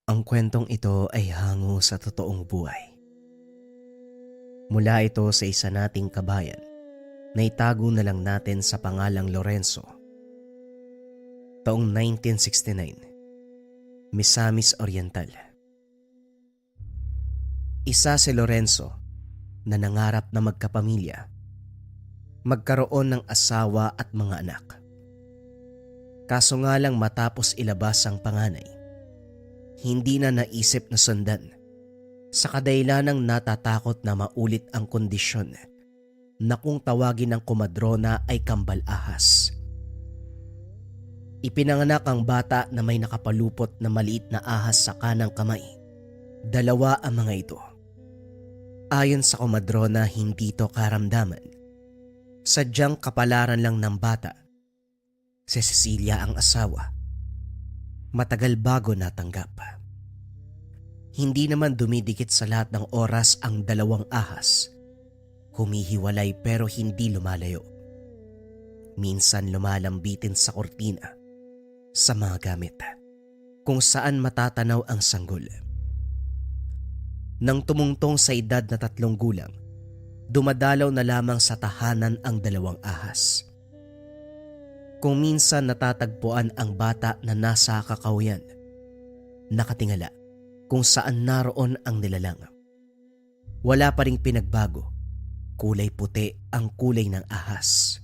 Ang kwentong ito ay hango sa totoong buhay. Mula ito sa isa nating kabayan na itago na lang natin sa pangalang Lorenzo. Taong 1969, Misamis Oriental. Isa si Lorenzo na nangarap na magkapamilya, magkaroon ng asawa at mga anak. Kaso nga lang matapos ilabas ang panganay, hindi na naisip na sundan sa kadahilanang natatakot na maulit ang kondisyon na kung tawagin ng komadrona ay kambal ahas. Ipinanganak ang bata na may nakapalupot na maliit na ahas sa kanang kamay. Dalawa ang mga ito. Ayon sa komadrona, hindi ito karamdaman. Sadyang kapalaran lang ng bata. Si Cecilia ang asawa. Matagal bago natanggap. Hindi naman dumidikit sa lahat ng oras ang dalawang ahas. Humihiwalay pero hindi lumalayo. Minsan lumalambitin sa kortina, sa mga gamit, kung saan matatanaw ang sanggol. Nang tumungtong sa edad na 3 gulang, dumadalaw na lamang sa tahanan ang dalawang ahas. Kung minsan natatagpuan ang bata na nasa kakahuyan, nakatingala kung saan naroon ang nilalang. Wala pa ring pinagbago, kulay puti ang kulay ng ahas.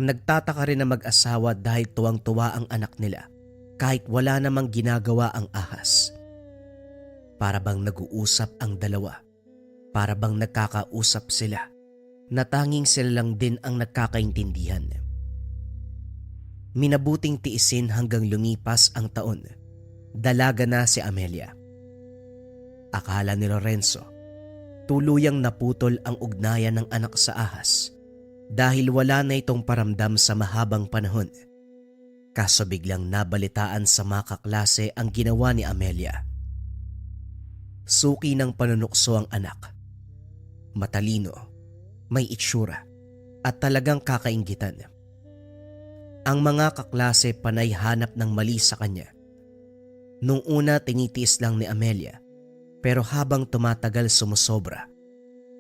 Nagtataka rin na mag-asawa dahil tuwang-tuwa ang anak nila kahit wala namang ginagawa ang ahas. Para bang nag-uusap ang dalawa, para bang nagkakausap sila, na tanging sila lang din ang nagkakaintindihan. Minabuting tiisin hanggang lumipas ang taon. Dalaga na si Amelia. Akala ni Lorenzo, tuluyang naputol ang ugnayan ng anak sa ahas dahil wala na itong paramdam sa mahabang panahon. Kaso biglang nabalitaan sa mga kaklase ang ginawa ni Amelia. Suki ng panunukso ang anak. Matalino, may itsura, at talagang kakainggitan. Ang mga kaklase panay hanap ng mali sa kanya. Nung una tinitiis lang ni Amelia, pero habang tumatagal sumusobra.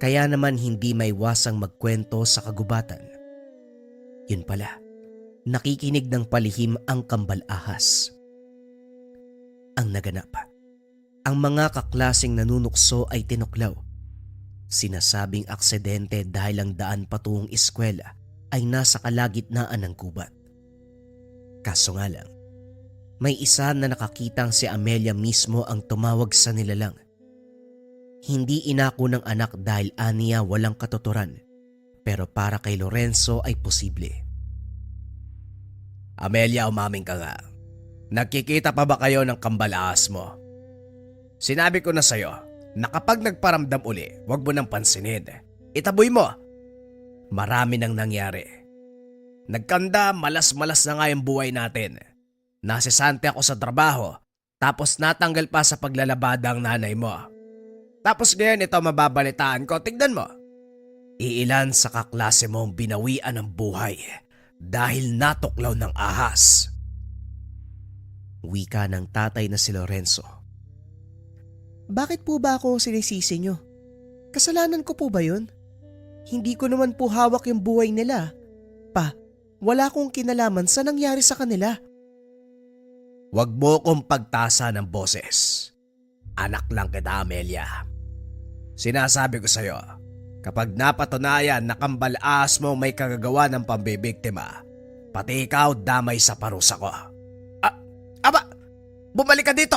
Kaya naman hindi maiwasang magkwento sa kagubatan. Yun pala, nakikinig ng palihim ang kambal ahas. Ang naganap, ang mga kaklaseng nanunukso ay tinuklaw. Sinasabing aksidente dahil ang daan patungong eskwela ay nasa kalagitnaan ng gubat. Kaso nga lang, may isa na nakakitang si Amelia mismo ang tumawag sa nilalang. Hindi inako ng anak dahil aniya walang katuturan, pero para kay Lorenzo ay posible. Amelia, umaming ka nga. Nagkikita pa ba kayo ng kambalaas mo? Sinabi ko na sa'yo na kapag nagparamdam uli, huwag mo nang pansinin. Itaboy mo. Marami nang nangyari. Nagkanda, malas-malas na nga yung buhay natin. Nasisante ako sa trabaho, tapos natanggal pa sa paglalabada ang nanay mo. Tapos ngayon ito mababalitaan ko, tignan mo. Iilan sa kaklase mong binawian ng buhay dahil natuklaw ng ahas. Wika ng tatay na si Lorenzo. Bakit po ba ako sinisisi nyo? Kasalanan ko po ba yun? Hindi ko naman po hawak yung buhay nila. Pa, wala akong kinalaman sa nangyari sa kanila. Huwag mo kong pagtasa ng boses. Anak lang kita, Amelia. Sinasabi ko sa'yo, kapag napatunayan na kambalaas mo may kagagawa ng pambibiktima, pati ikaw damay sa parusa ko. Aba! Bumalik ka dito!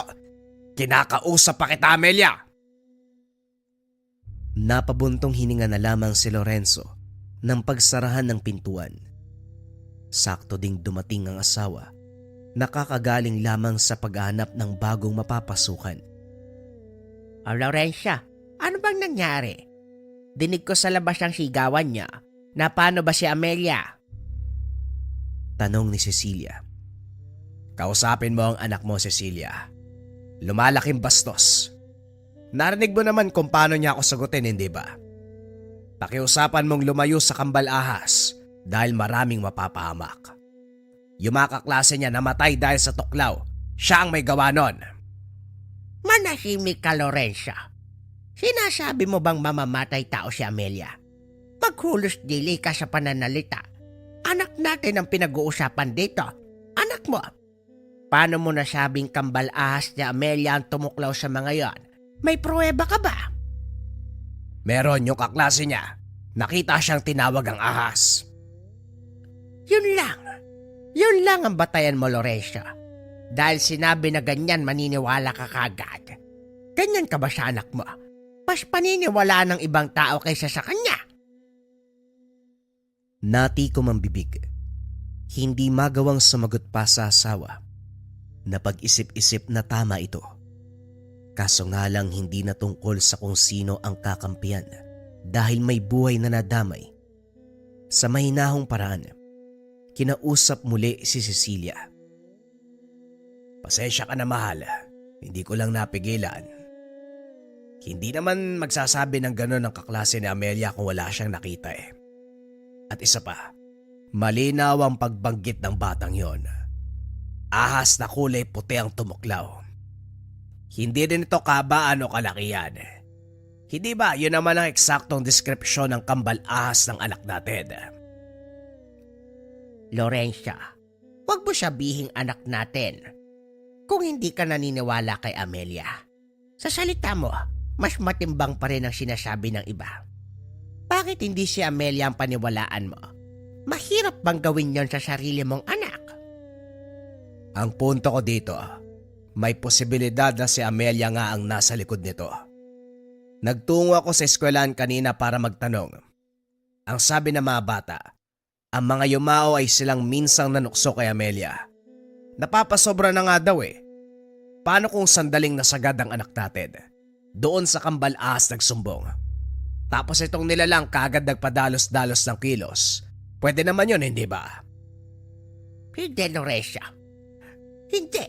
Kinakausap pa kita, Amelia! Napabuntong hininga na lamang si Lorenzo ng pagsarahan ng pintuan. Sakto ding dumating ang asawa, nakakagaling lamang sa paghahanap ng bagong mapapasukan. Laurencia, ano bang nangyari? Dinig ko sa labas ang sigawan niya. Na paano ba si Amelia? Tanong ni Cecilia. Kausapin mo ang anak mo, Cecilia. Lumalaking bastos. Narinig mo naman kung paano niya ako sagutin, hindi ba? Pakiusapan mong lumayo sa kambal ahas dahil maraming mapapahamak. Yung mga kaklase niya namatay dahil sa tuklaw. Siya ang may gawa nun. Manahimik ka, Lorenzo. Sinasabi mo bang mamamatay tao si Amelia? Maghulos dili ka sa pananalita. Anak natin ang pinag-uusapan dito. Anak mo. Paano mo nasabing kambal ahas ni Amelia ang tumuklaw sa mga yon? May pruweba ka ba? Meron yung kaklase niya. Nakita siyang tinawag ang ahas. Yun lang. Yun lang ang batayan mo, Lorenzo. Dahil sinabi na ganyan, maniniwala ka kagad. Ganyan ka ba sa anak mo? Mas paniniwala ng ibang tao kaysa sa kanya. Nati ko mambibig. Hindi magawang sumagot pa sa asawa. Napag-isip-isip na tama ito. Kaso nga lang hindi na tungkol sa kung sino ang kakampiyan dahil may buhay na nadamay. Sa mahinahong paraan, kinausap muli si Cecilia. Pasensya ka na, mahal. Hindi ko lang napigilan. Hindi naman magsasabi ng gano'n ang kaklase ni Amelia kung wala siyang nakita eh. At isa pa, malinaw ang pagbanggit ng batang yon. Ahas na kulay puti ang tumuklaw. Hindi din ito kabaan o kalakihan. Hindi ba yun naman ang eksaktong deskripsyon ng kambal ahas ng anak natin? Lorenzo, wag mo sabihing anak natin kung hindi ka naniniwala kay Amelia. Sa salita mo, mas matimbang pa rin ang sinasabi ng iba. Bakit hindi si Amelia ang paniwalaan mo? Mahirap bang gawin yon sa sarili mong anak? Ang punto ko dito, may posibilidad na si Amelia nga ang nasa likod nito. Nagtungo ako sa eskwelahan kanina para magtanong. Ang sabi ng mga bata, ang mga yumao ay silang minsang nanukso kay Amelia. Napapasobra na nga daw eh. Paano kung sandaling nasagad ang anak natin? Doon sa kambal ahas nagsumbong. Tapos itong nilalang kagad nagpadalos-dalos ng kilos. Pwede naman yun, hindi ba? Hindi, Lorenzo. Hindi.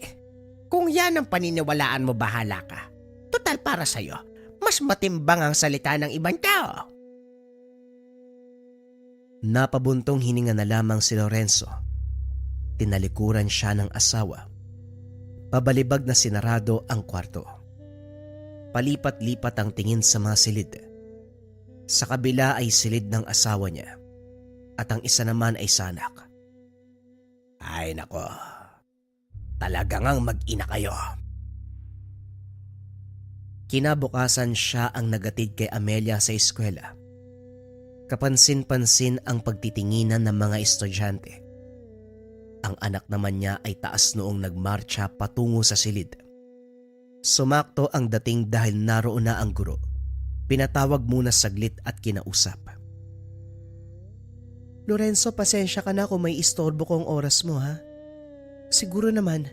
Kung yan ang paniniwalaan mo, bahala ka. Total para sa'yo, mas matimbang ang salita ng ibang tao. Napabuntong hininga na lamang si Lorenzo. Tinalikuran siya ng asawa. Pabalibag na sinarado ang kwarto. Palipat-lipat ang tingin sa mga silid. Sa kabila ay silid ng asawa niya. At ang isa naman ay sanak. Ay nako, talaga ngang mag-ina kayo. Kinabukasan siya ang nagatid kay Amelia sa eskwela. Kapansin-pansin ang pagtitinginan ng mga estudyante. Ang anak naman niya ay taas noong nagmarcha patungo sa silid. Sumakto ang dating dahil naroon na ang guro. Pinatawag muna saglit at kinausap. Lorenzo, pasensya ka na kung may istorbo kong oras mo ha. Siguro naman,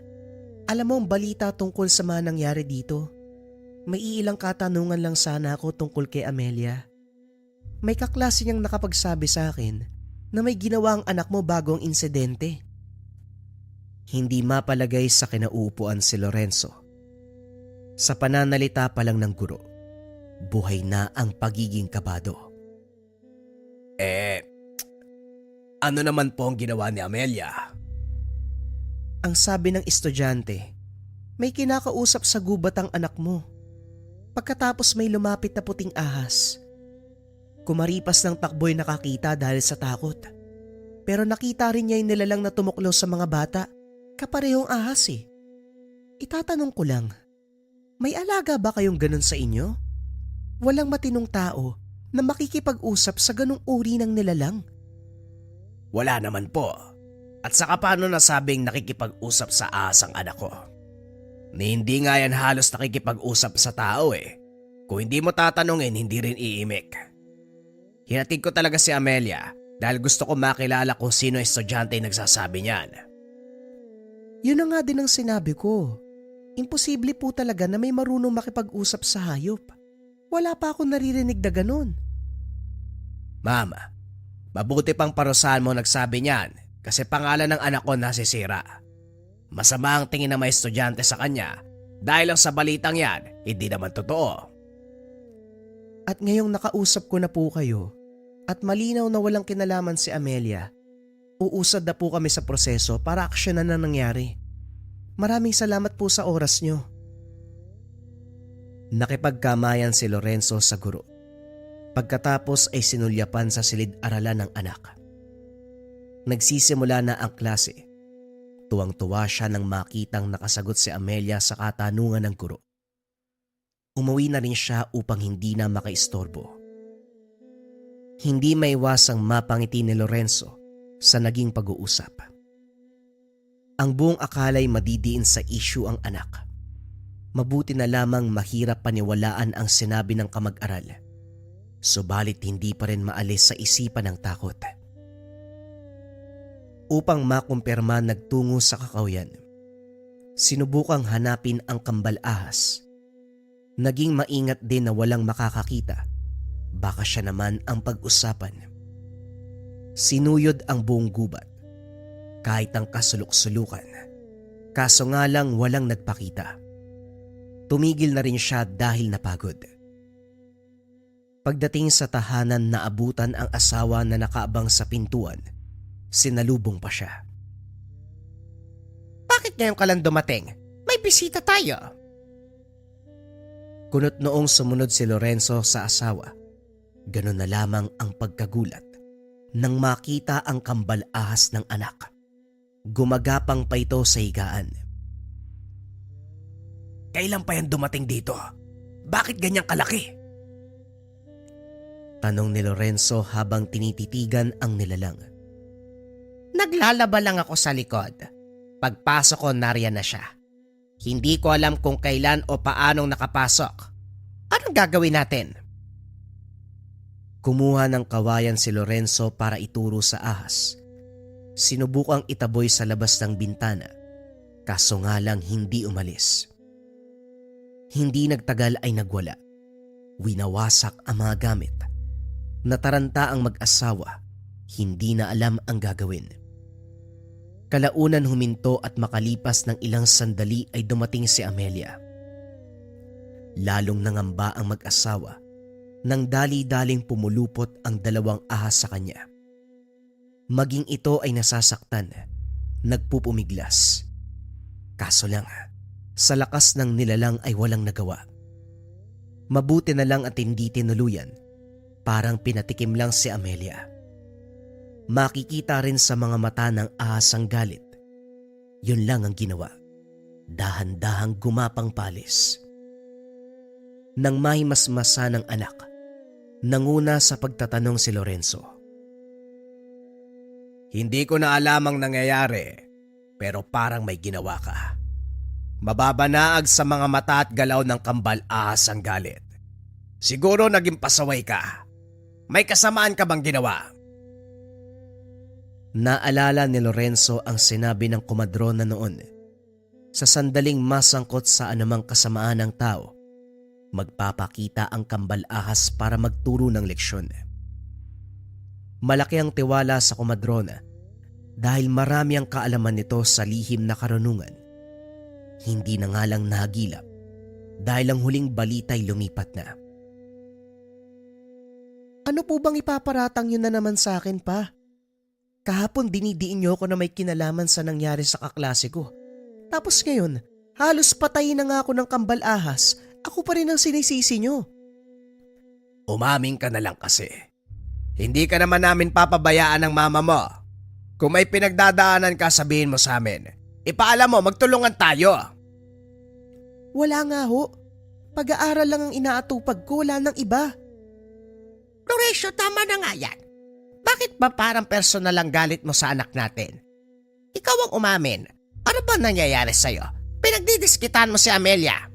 alam mo ang balita tungkol sa mga nangyari dito. May iilang katanungan lang sana ako tungkol kay Amelia. May kaklase niyang nakapagsabi sa akin na may ginawa ang anak mo bago ang insidente. Hindi mapalagay sa kinauupuan si Lorenzo. Sa pananalita pa lang ng guro, buhay na ang pagiging kabado. Ano naman po ang ginawa ni Amelia? Ang sabi ng estudyante, may kinakausap sa gubat ang anak mo. Pagkatapos may lumapit na puting ahas. Kumaripas ng takbo'y nakakita dahil sa takot. Pero nakita rin niya yung nilalang na tumuklaw sa mga bata. Kaparehong ahas eh. Itatanong ko lang, may alaga ba kayong ganun sa inyo? Walang matinong tao na makikipag-usap sa ganung uri ng nilalang. Wala naman po. At saka paano nasabing nakikipag-usap sa ahas ang anak ko? Ni hindi nga yan halos nakikipag-usap sa tao eh. Kung hindi mo tatanungin, hindi rin iimik. Hinatid ko talaga si Amelia dahil gusto ko makilala kung sino estudyante yung nagsasabi niyan. Yun na nga din ang sinabi ko. Imposible po talaga na may marunong makipag-usap sa hayop. Wala pa akong naririnig na ganun. Mama, mabuti pang parusahan mo nagsabi niyan kasi pangalan ng anak ko nasisira. Masama ang tingin ng mga estudyante sa kanya dahil lang sa balitang yan, hindi naman totoo. At ngayong nakausap ko na po kayo at malinaw na walang kinalaman si Amelia, uusad na po kami sa proseso para aksyonan na nangyari. Maraming salamat po sa oras nyo. Nakipagkamayan si Lorenzo sa guro. Pagkatapos ay sinulyapan sa silid-aralan ng anak. Nagsisimula na ang klase. Tuwang-tuwa siya nang makitang nakasagot si Amelia sa katanungan ng guro. Umuwi na rin siya upang hindi na makaistorbo. Hindi maiwasang mapangiti ni Lorenzo sa naging pag-uusap. Ang buong akala'y madidiin sa issue ang anak. Mabuti na lamang mahirap paniwalaan ang sinabi ng kamag-aral. Subalit hindi pa rin maalis sa isipan ng takot. Upang makumpirma nagtungo sa kakawyan. Sinubukang hanapin ang kambal ahas. Naging maingat din na walang makakakita. Baka siya naman ang pag-usapan. Sinuyod ang buong gubat. Kahit ang kasulok-sulukan. Kaso nga lang walang nagpakita. Tumigil na rin siya dahil napagod. Pagdating sa tahanan, naabutan ang asawa na nakaabang sa pintuan. Sinalubong pa siya. Bakit ngayon ka lang dumating? May bisita tayo. Kunot noong sumunod si Lorenzo sa asawa. Ganon na lamang ang pagkagulat nang makita ang kambal ahas ng anak. Gumagapang pa ito sa higaan. Kailan pa yan dumating dito? Bakit ganyang kalaki? Tanong ni Lorenzo habang tinititigan ang nilalang. Naglalaba lang ako sa likod. Pagpasok ko, nariyan na siya. Hindi ko alam kung kailan o paanong nakapasok. Anong gagawin natin? Kumuha ng kawayan si Lorenzo para ituro sa ahas. Sinubukang itaboy sa labas ng bintana. Kaso nga lang hindi umalis. Hindi nagtagal ay nagwala. Winawasak ang mga gamit. Nataranta ang mag-asawa. Hindi na alam ang gagawin. Kalaunan huminto at makalipas ng ilang sandali ay dumating si Amelia. Lalong nangamba ang mag-asawa nang dali-daling pumulupot ang dalawang ahas sa kanya. Maging ito ay nasasaktan, nagpupumiglas. Kaso lang, sa lakas ng nilalang ay walang nagawa. Mabuti na lang at hindi tinuluyan, parang pinatikim lang si Amelia. Makikita rin sa mga mata ng ahas ang galit. Yun lang ang ginawa. Dahan-dahang gumapang palis. Nang mahimasmasa ng anak, nanguna sa pagtatanong si Lorenzo. Hindi ko na alam ang nangyayari, pero parang may ginawa ka. Mababanaag sa mga mata at galaw ng kambal ahas ang galit. Siguro naging pasaway ka. May kasamaan ka bang ginawa? Naalala ni Lorenzo ang sinabi ng komadrona noon. Sa sandaling masangkot sa anumang kasamaan ng tao, magpapakita ang kambal ahas para magturo ng leksyon. Malaki ang tiwala sa komadrona dahil marami ang kaalaman nito sa lihim na karunungan. Hindi na nga lang nahagilap dahil ang huling balita'y lumipat na. Ano po bang ipaparatang yun na naman sa akin pa? Kahapon dinidiin niyo ako na may kinalaman sa nangyari sa kaklase ko. Tapos ngayon, halos patayin na nga ako ng kambal ahas. Ako pa rin ang sinisisi niyo. Umaming ka na lang kasi. Hindi ka naman namin papabayaan ng mama mo. Kung may pinagdadaanan ka, sabihin mo sa amin. Ipaalam mo, magtulungan tayo. Wala nga ho. Pag-aaral lang ang inaatupag ko, wala nang iba. Lorenzo, tama na nga yan. Bakit ba parang personal ang galit mo sa anak natin? Ikaw ang umamin. Ano ba nangyayari sa'yo? Pinagdidiskitan mo si Amelia.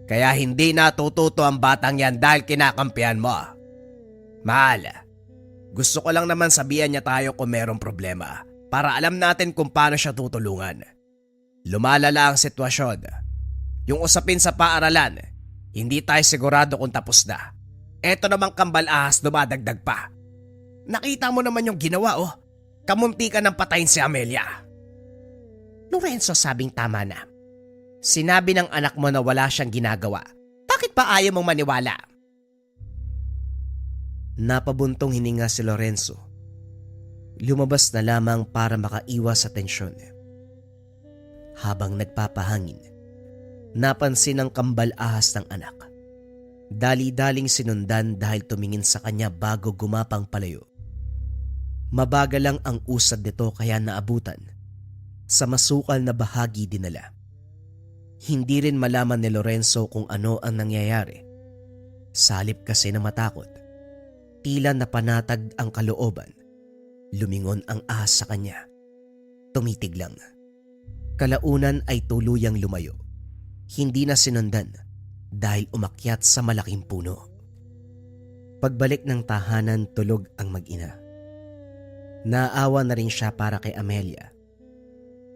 Kaya hindi natututo ang batang yan dahil kinakampihan mo. Mahal, gusto ko lang naman sabihan niya tayo kung merong problema para alam natin kung paano siya tutulungan. Lumalala ang sitwasyon. Yung usapin sa paaralan, hindi tayo sigurado kung tapos na. Eto namang kambal ahas dumadagdag pa. Nakita mo naman yung ginawa oh. Kamunti ka ng patayin si Amelia. Lorenzo, sabing tama na. Sinabi ng anak mo na wala siyang ginagawa. Bakit pa ayaw mong maniwala? Napabuntong hininga si Lorenzo. Lumabas na lamang para makaiwas sa tensyon. Habang nagpapahangin, Napansin ng kambal ahas ng anak. Dali-daling sinundan dahil tumingin sa kanya bago gumapang palayo. Mabagal lang ang usad nito kaya naabutan. Sa masukal na bahagi dinala. Hindi rin malaman ni Lorenzo kung ano ang nangyayari. Salip kasi na matakot. Tila napanatag ang kalooban. Lumingon ang ahas sa kanya. Tumitig lang. Kalaunan ay tuluyang lumayo. Hindi na sinundan dahil umakyat sa malaking puno. Pagbalik ng tahanan, tulog ang mag-ina. Naawa na rin siya para kay Amelia.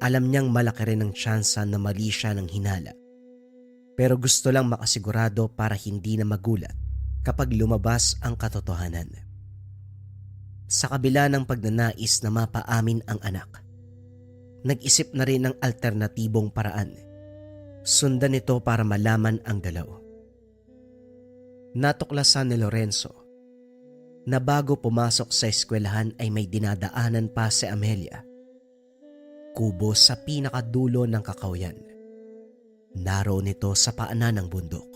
Alam niyang malaki rin ang tsansa na mali siya ng hinala. Pero gusto lang makasigurado para hindi na magulat kapag lumabas ang katotohanan. Sa kabila ng pagnanais na mapaamin ang anak, nag-isip na rin ng alternatibong paraan. Sundan ito para malaman ang galaw. Natuklasan ni Lorenzo na bago pumasok sa eskwelahan ay may dinadaanan pa si Amelia. Kubo sa pinakadulo ng kakawyan. Naroon ito sa paanan ng bundok.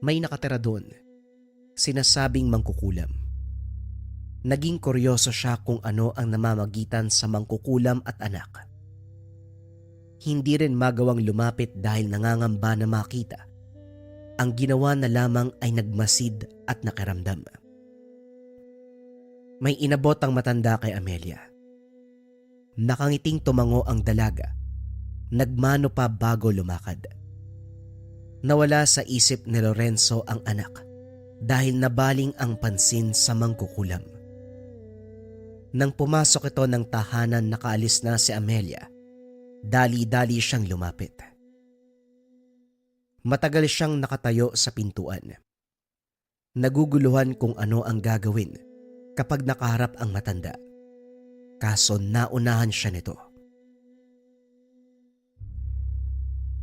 May nakatira doon, sinasabing mangkukulam. Naging kuryoso siya kung ano ang namamagitan sa mangkukulam at anak. Hindi rin magawang lumapit dahil nangangamba na makita. Ang ginawa na lamang ay nagmasid at nakiramdam. May inabot ang matanda kay Amelia. Nakangiting tumango ang dalaga. Nagmano pa bago lumakad. Nawala sa isip ni Lorenzo ang anak dahil nabaling ang pansin sa mangkukulam. Nang pumasok ito ng tahanan, nakaalis na si Amelia. Dali-dali siyang lumapit. Matagal siyang nakatayo sa pintuan. Naguguluhan kung ano ang gagawin kapag nakaharap ang matanda. Kaso naunahan siya nito.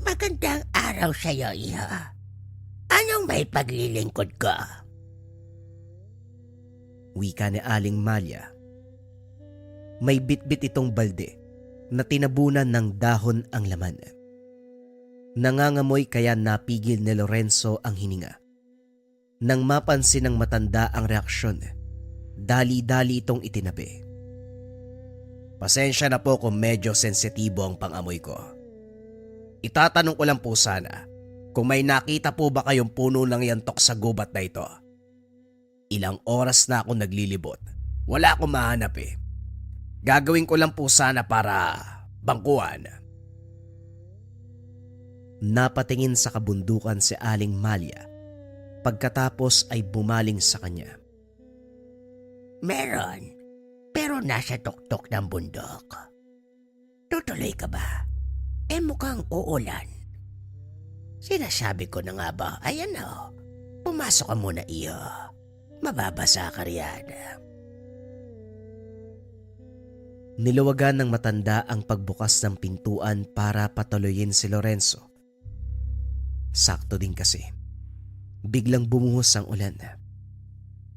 Magandang araw sa iyo, iha. Anong may paglilingkod ka? Wika ni Aling Malia. May bitbit itong balde na tinabunan ng dahon ang laman. Nangangamoy kaya napigil ni Lorenzo ang hininga. Nang mapansin ng matanda ang reaksyon, dali-dali itong itinabi. Pasensya na po kung medyo sensitibo ang pangamoy ko. Itatanong ko lang po sana kung may nakita po ba kayong puno ng yantok sa gubat na ito. Ilang oras na ako naglilibot. Wala akong mahanap eh. Gagawin ko lang po sana para bangkuhan. Napatingin sa kabundukan si Aling Malia. Pagkatapos ay bumaling sa kanya. Meron, pero nasa tuktok ng bundok. Tutuloy ka ba? Mukhang uulan. Sinasabi ko na nga ba, ayan o, pumasok ka muna iyo. Mababasa ka riyan. Niluwagan ng matanda ang pagbukas ng pintuan para patuloyin si Lorenzo. Sakto din kasi. Biglang bumuhos ang ulan.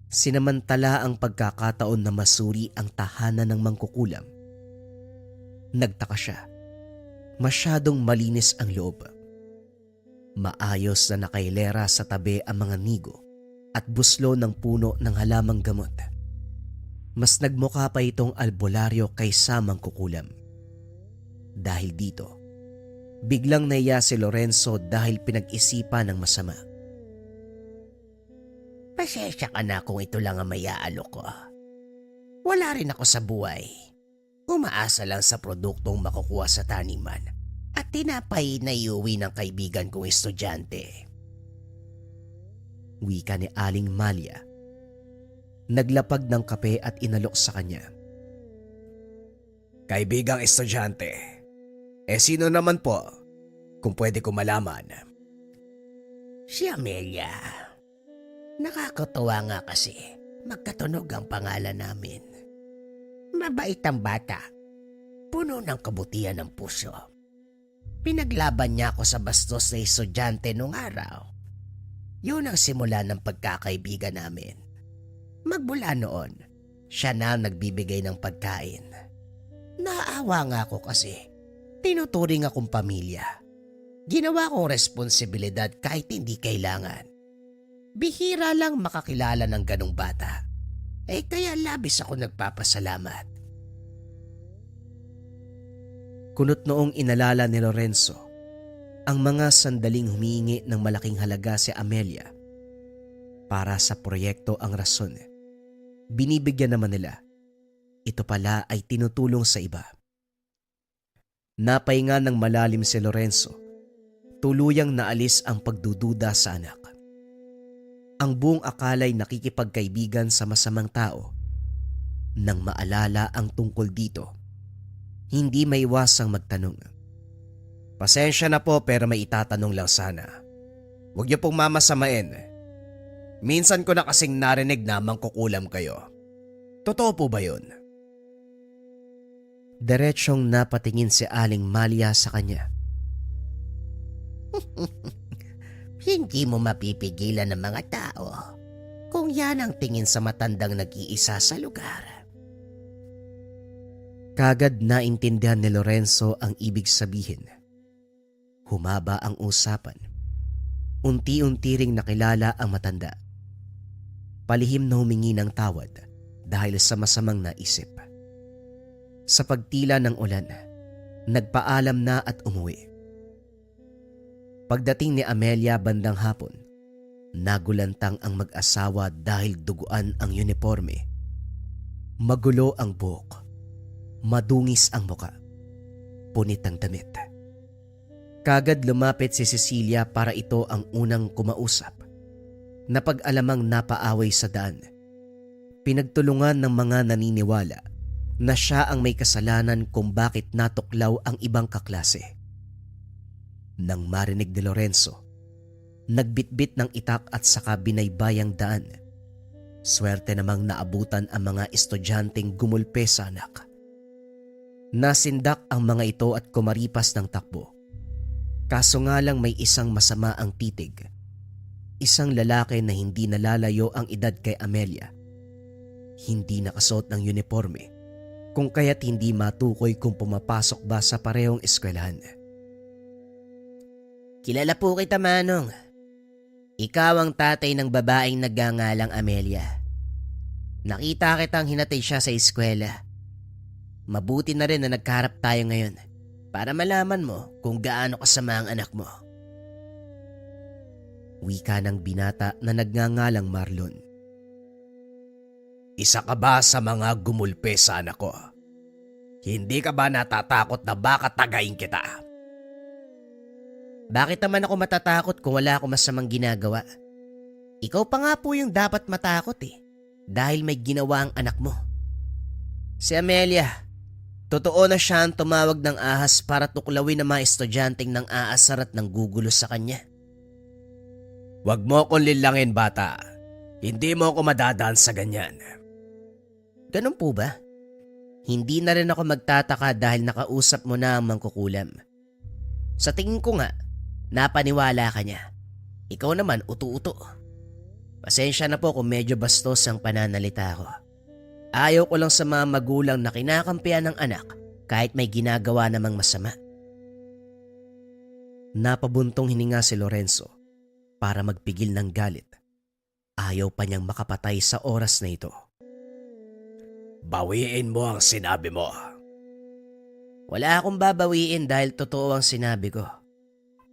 Sinamantala ang pagkakataon na masuri ang tahanan ng mangkukulam. Nagtaka siya. Masyadong malinis ang loob. Maayos na nakailera sa tabi ang mga nigo at buslo ng puno ng halamang gamot. Mas nagmukha pa itong albularyo kaysa mangkukulam. Dahil dito, biglang naiya si Lorenzo dahil pinag-isipan ng masama. Pasensya ka na kung ito lang ang mayaalok ko. Wala rin ako sa buhay. Umaasa lang sa produktong makukuha sa taniman at tinapay na iuwi ng kaibigan kong estudyante. Wika ni Aling Malia. Naglapag ng kape at inalok sa kanya. Kaibigang estudyante, sino naman po kung pwede ko malaman? Si Amelia. Nakakatuwa nga kasi magkatunog ang pangalan namin. Mabait ang bata. Puno ng kabutihan ng puso. Pinaglaban niya ako sa bastos na estudyante nung araw. Yun ang simula ng pagkakaibigan namin. Magmula noon, siya na ang nagbibigay ng pagkain. Naawa nga ako kasi tinuturing akong pamilya. Ginawa kong responsibilidad kahit hindi kailangan. Bihira lang makakilala ng ganong bata. Kaya labis ako nagpapasalamat. Kunot noong inalala ni Lorenzo ang mga sandaling humihingi ng malaking halaga si Amelia para sa proyekto ang rason. Binibigyan naman nila. Ito pala ay tinutulong sa iba. Napahinga ng malalim si Lorenzo. Tuluyang naalis ang pagdududa sa anak. Ang buong akala'y nakikipagkaibigan sa masamang tao. Nang maalala ang tungkol dito, hindi maiwasang magtanong. Pasensya na po pero may itatanong lang sana. Huwag niyo pong mamasamain. Minsan ko na kasing narinig na mangkukulam kayo. Totoo po ba yun? Diretsyong napatingin si Aling Malia sa kanya. Hindi mo mapipigilan ng mga tao kung yan ang tingin sa matandang nag-iisa sa lugar. Kagad naintindihan ni Lorenzo ang ibig sabihin. Humaba ang usapan. Unti-unti ring nakilala ang matanda. Palihim na humingi ng tawad dahil sa masamang naisip. Sa pagtila ng ulan, nagpaalam na at umuwi. Pagdating ni Amelia bandang hapon, nagulantang ang mag-asawa dahil duguan ang uniforme. Magulo ang buhok, madungis ang muka, punit ang damit. Kagad lumapit si Cecilia para ito ang unang kumausap. Napag-alamang napaaway sa daan. Pinagtulungan ng mga naniniwala na siya ang may kasalanan kung bakit natuklaw ang ibang kaklase. Nang marinig ni Lorenzo, nagbitbit ng itak at saka binaybayang daan. Swerte namang naabutan ang mga estudyanteng gumulpe sa anak. Nasindak ang mga ito at kumaripas ng takbo. Kaso nga lang may isang masama ang titig. Isang lalaki na hindi nalalayo ang edad kay Amelia. Hindi nakasuot ng uniforme, kung kaya't hindi matukoy kung pumapasok ba sa parehong eskwelahan. Kilala po kita, Manong. Ikaw ang tatay ng babaeng nagngangalang Amelia. Nakita kitang hinatid siya sa eskwela. Mabuti na rin na nagkaharap tayo ngayon para malaman mo kung gaano kasama ang anak mo. Wika ng binata na nagngangalang Marlon. Isa ka ba sa mga gumulpe sa anak ko? Hindi ka ba natatakot na baka tagayin kita? Bakit naman ako matatakot kung wala ako masamang ginagawa? Ikaw pa nga po yung dapat matakot dahil may ginawa ang anak mo. Si Amelia, totoo na siya ang tumawag ng ahas para tuklawin ang mga estudyanteng nang aasar at nang gugulo sa kanya. Huwag mo akong lilangin, bata. Hindi mo ako madadaan sa ganyan. Ganun po ba? Hindi na rin ako magtataka dahil nakausap mo na ang mangkukulam. Sa tingin ko nga, napaniwala ka niya. Ikaw naman utu-uto. Pasensya na po kung medyo bastos ang pananalita ko. Ayaw ko lang sa mga magulang na kinakampihan ng anak kahit may ginagawa namang masama. Napabuntong hininga si Lorenzo para magpigil ng galit. Ayaw pa niyang makapatay sa oras na ito. Bawiin mo ang sinabi mo. Wala akong babawiin dahil totoo ang sinabi ko.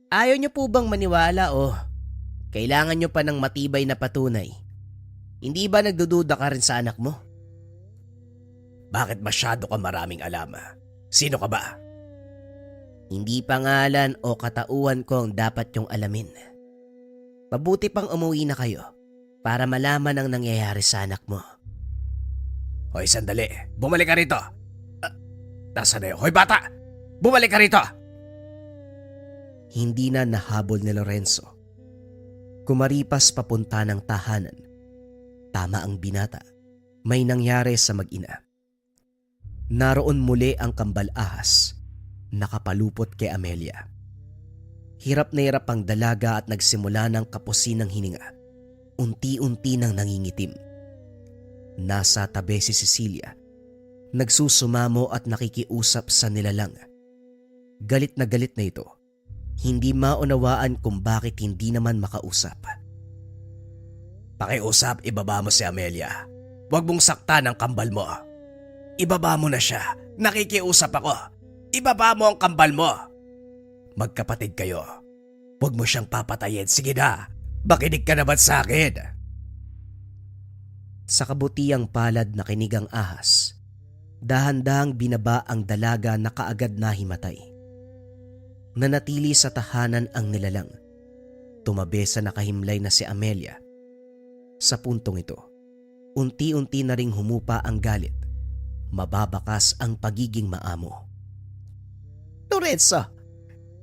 Ayaw niyo po bang maniwala o kailangan niyo pa ng matibay na patunay? Hindi ba nagdududa ka rin sa anak mo? Bakit masyado ka maraming alam? Sino ka ba? Hindi pangalan o katauhan ko ang dapat yung alamin. Mabuti pang umuwi na kayo para malaman ang nangyayari sa anak mo. Hoy, sandali. Bumalik ka rito. Nasaan na yun? Hoy, bata! Bumalik ka rito! Hindi na nahabol ni Lorenzo. Kumaripas papunta ng tahanan. Tama ang binata. May nangyari sa mag-ina. Naroon muli ang kambal ahas. Nakapalupot kay Amelia. Hirap na hirap ang dalaga at nagsimula ng kapusin ng hininga. Unti-unti nang nangingitim. Nasa tabi si Cecilia. Nagsusumamo at nakikiusap sa nilalang. Galit na ito. Hindi maunawaan kung bakit hindi naman makausap. Pakiusap, ibaba mo si Amelia. Huwag mong saktan ang kambal mo. Ibaba mo na siya. Nakikiusap ako. Ibaba mo ang kambal mo. Magkapatid kayo. Huwag mo siyang papatayin. Sige na. Makinig ka naman sa akin. Sa kabutiang palad na kinig ang ahas, dahan-dahang binaba ang dalaga na kaagad nahimatay. Nanatili sa tahanan ang nilalang. Tumabi sa nakahimlay na si Amelia. Sa puntong ito, unti-unti na ring humupa ang galit. Mababakas ang pagiging maamo. Lorenzo,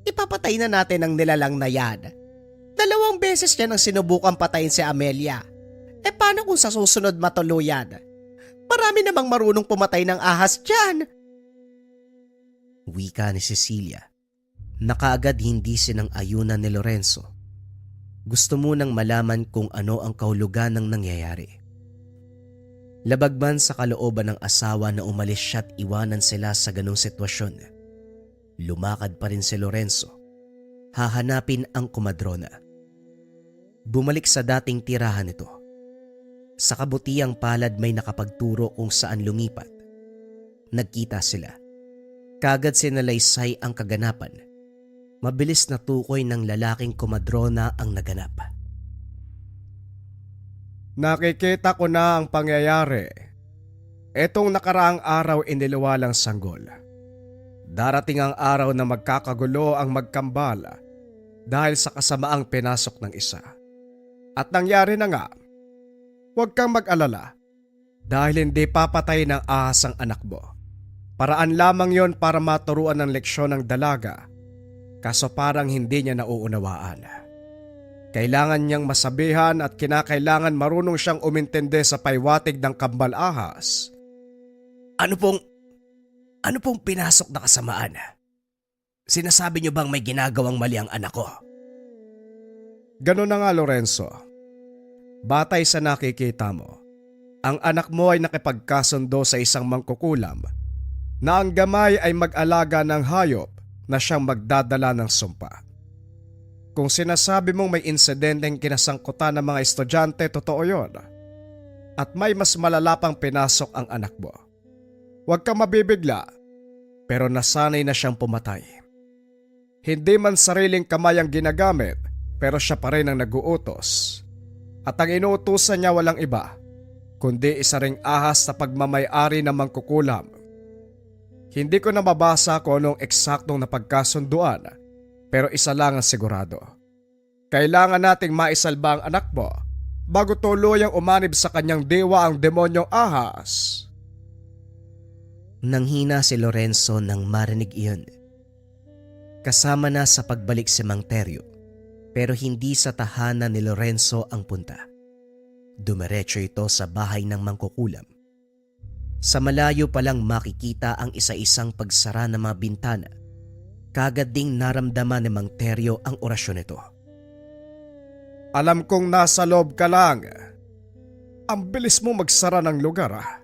ipapatay na natin ang nilalang na yan. 2 beses niya nang sinubukan patayin si Amelia. Paano kung sa susunod matuluyan? Marami namang marunong pumatay ng ahas dyan. Wika ni Cecilia. Nakaagad hindi sinang-ayunan ni Lorenzo. Gusto munang malaman kung ano ang kahulugan ng nangyayari. Labag man sa kalooban ng asawa na umalis siya't iwanan sila sa ganong sitwasyon. Lumakad pa rin si Lorenzo. Hahanapin ang kumadrona. Bumalik sa dating tirahan nito. Sa kabutiang palad may nakapagturo kung saan lumipat. Nagkita sila. Kaagad sinalaysay ang kaganapan. Mabilis na tukoy ng lalaking kumadrona ang naganap. Nakikita ko na ang pangyayari. Etong nakaraang araw iniluwalang sanggol. Darating ang araw na magkakagulo ang magkambal dahil sa kasamaang pinasok ng isa. At nangyari na nga. Huwag kang mag-alala dahil hindi papatay ng ahas ang anak mo. Paraan lamang yon para maturuan ng leksyon ng dalaga, kaso parang hindi niya nauunawaan. Kailangan niyang masabihan at kinakailangan marunong siyang umintindi sa paywatig ng kambal ahas. Ano pong pinasok na kasamaan? Sinasabi niyo bang may ginagawang mali ang anak ko? Ganun na nga, Lorenzo. Batay sa nakikita mo, ang anak mo ay nakipagkasundo sa isang mangkukulam na ang gamay ay mag-alaga ng hayop na siyang magdadala ng sumpa. Kung sinasabi mong may insidenteng kinasangkutan ng mga estudyante, totoo yon. At may mas malala pang pinasok ang anak mo. Huwag kang mabibigla, pero nasanay na siyang pumatay. Hindi man sariling kamay ang ginagamit, pero siya pa rin ang naguutos. At ang inuutusan niya walang iba, kundi isa ring ahas na pagmamay-ari ng mangkukulam. Hindi ko na mabasa kung anong eksaktong napagkasunduan, pero isa lang ang sigurado. Kailangan nating maisalba ang anak mo bago tuluyang umanib sa kanyang diwa ang demonyong ahas. Nanghina si Lorenzo nang marinig iyon. Kasama na sa pagbalik si Mang Teryo, pero hindi sa tahanan ni Lorenzo ang punta. Dumiretso ito sa bahay ng mangkukulam. Sa malayo pa lang makikita ang isa-isang pagsara ng mga bintana. Kaagad ding naramdaman ni Mang Teryo ang orasyon nito. Alam kong nasa loob ka lang. Ang bilis mo magsara ng lugar ah.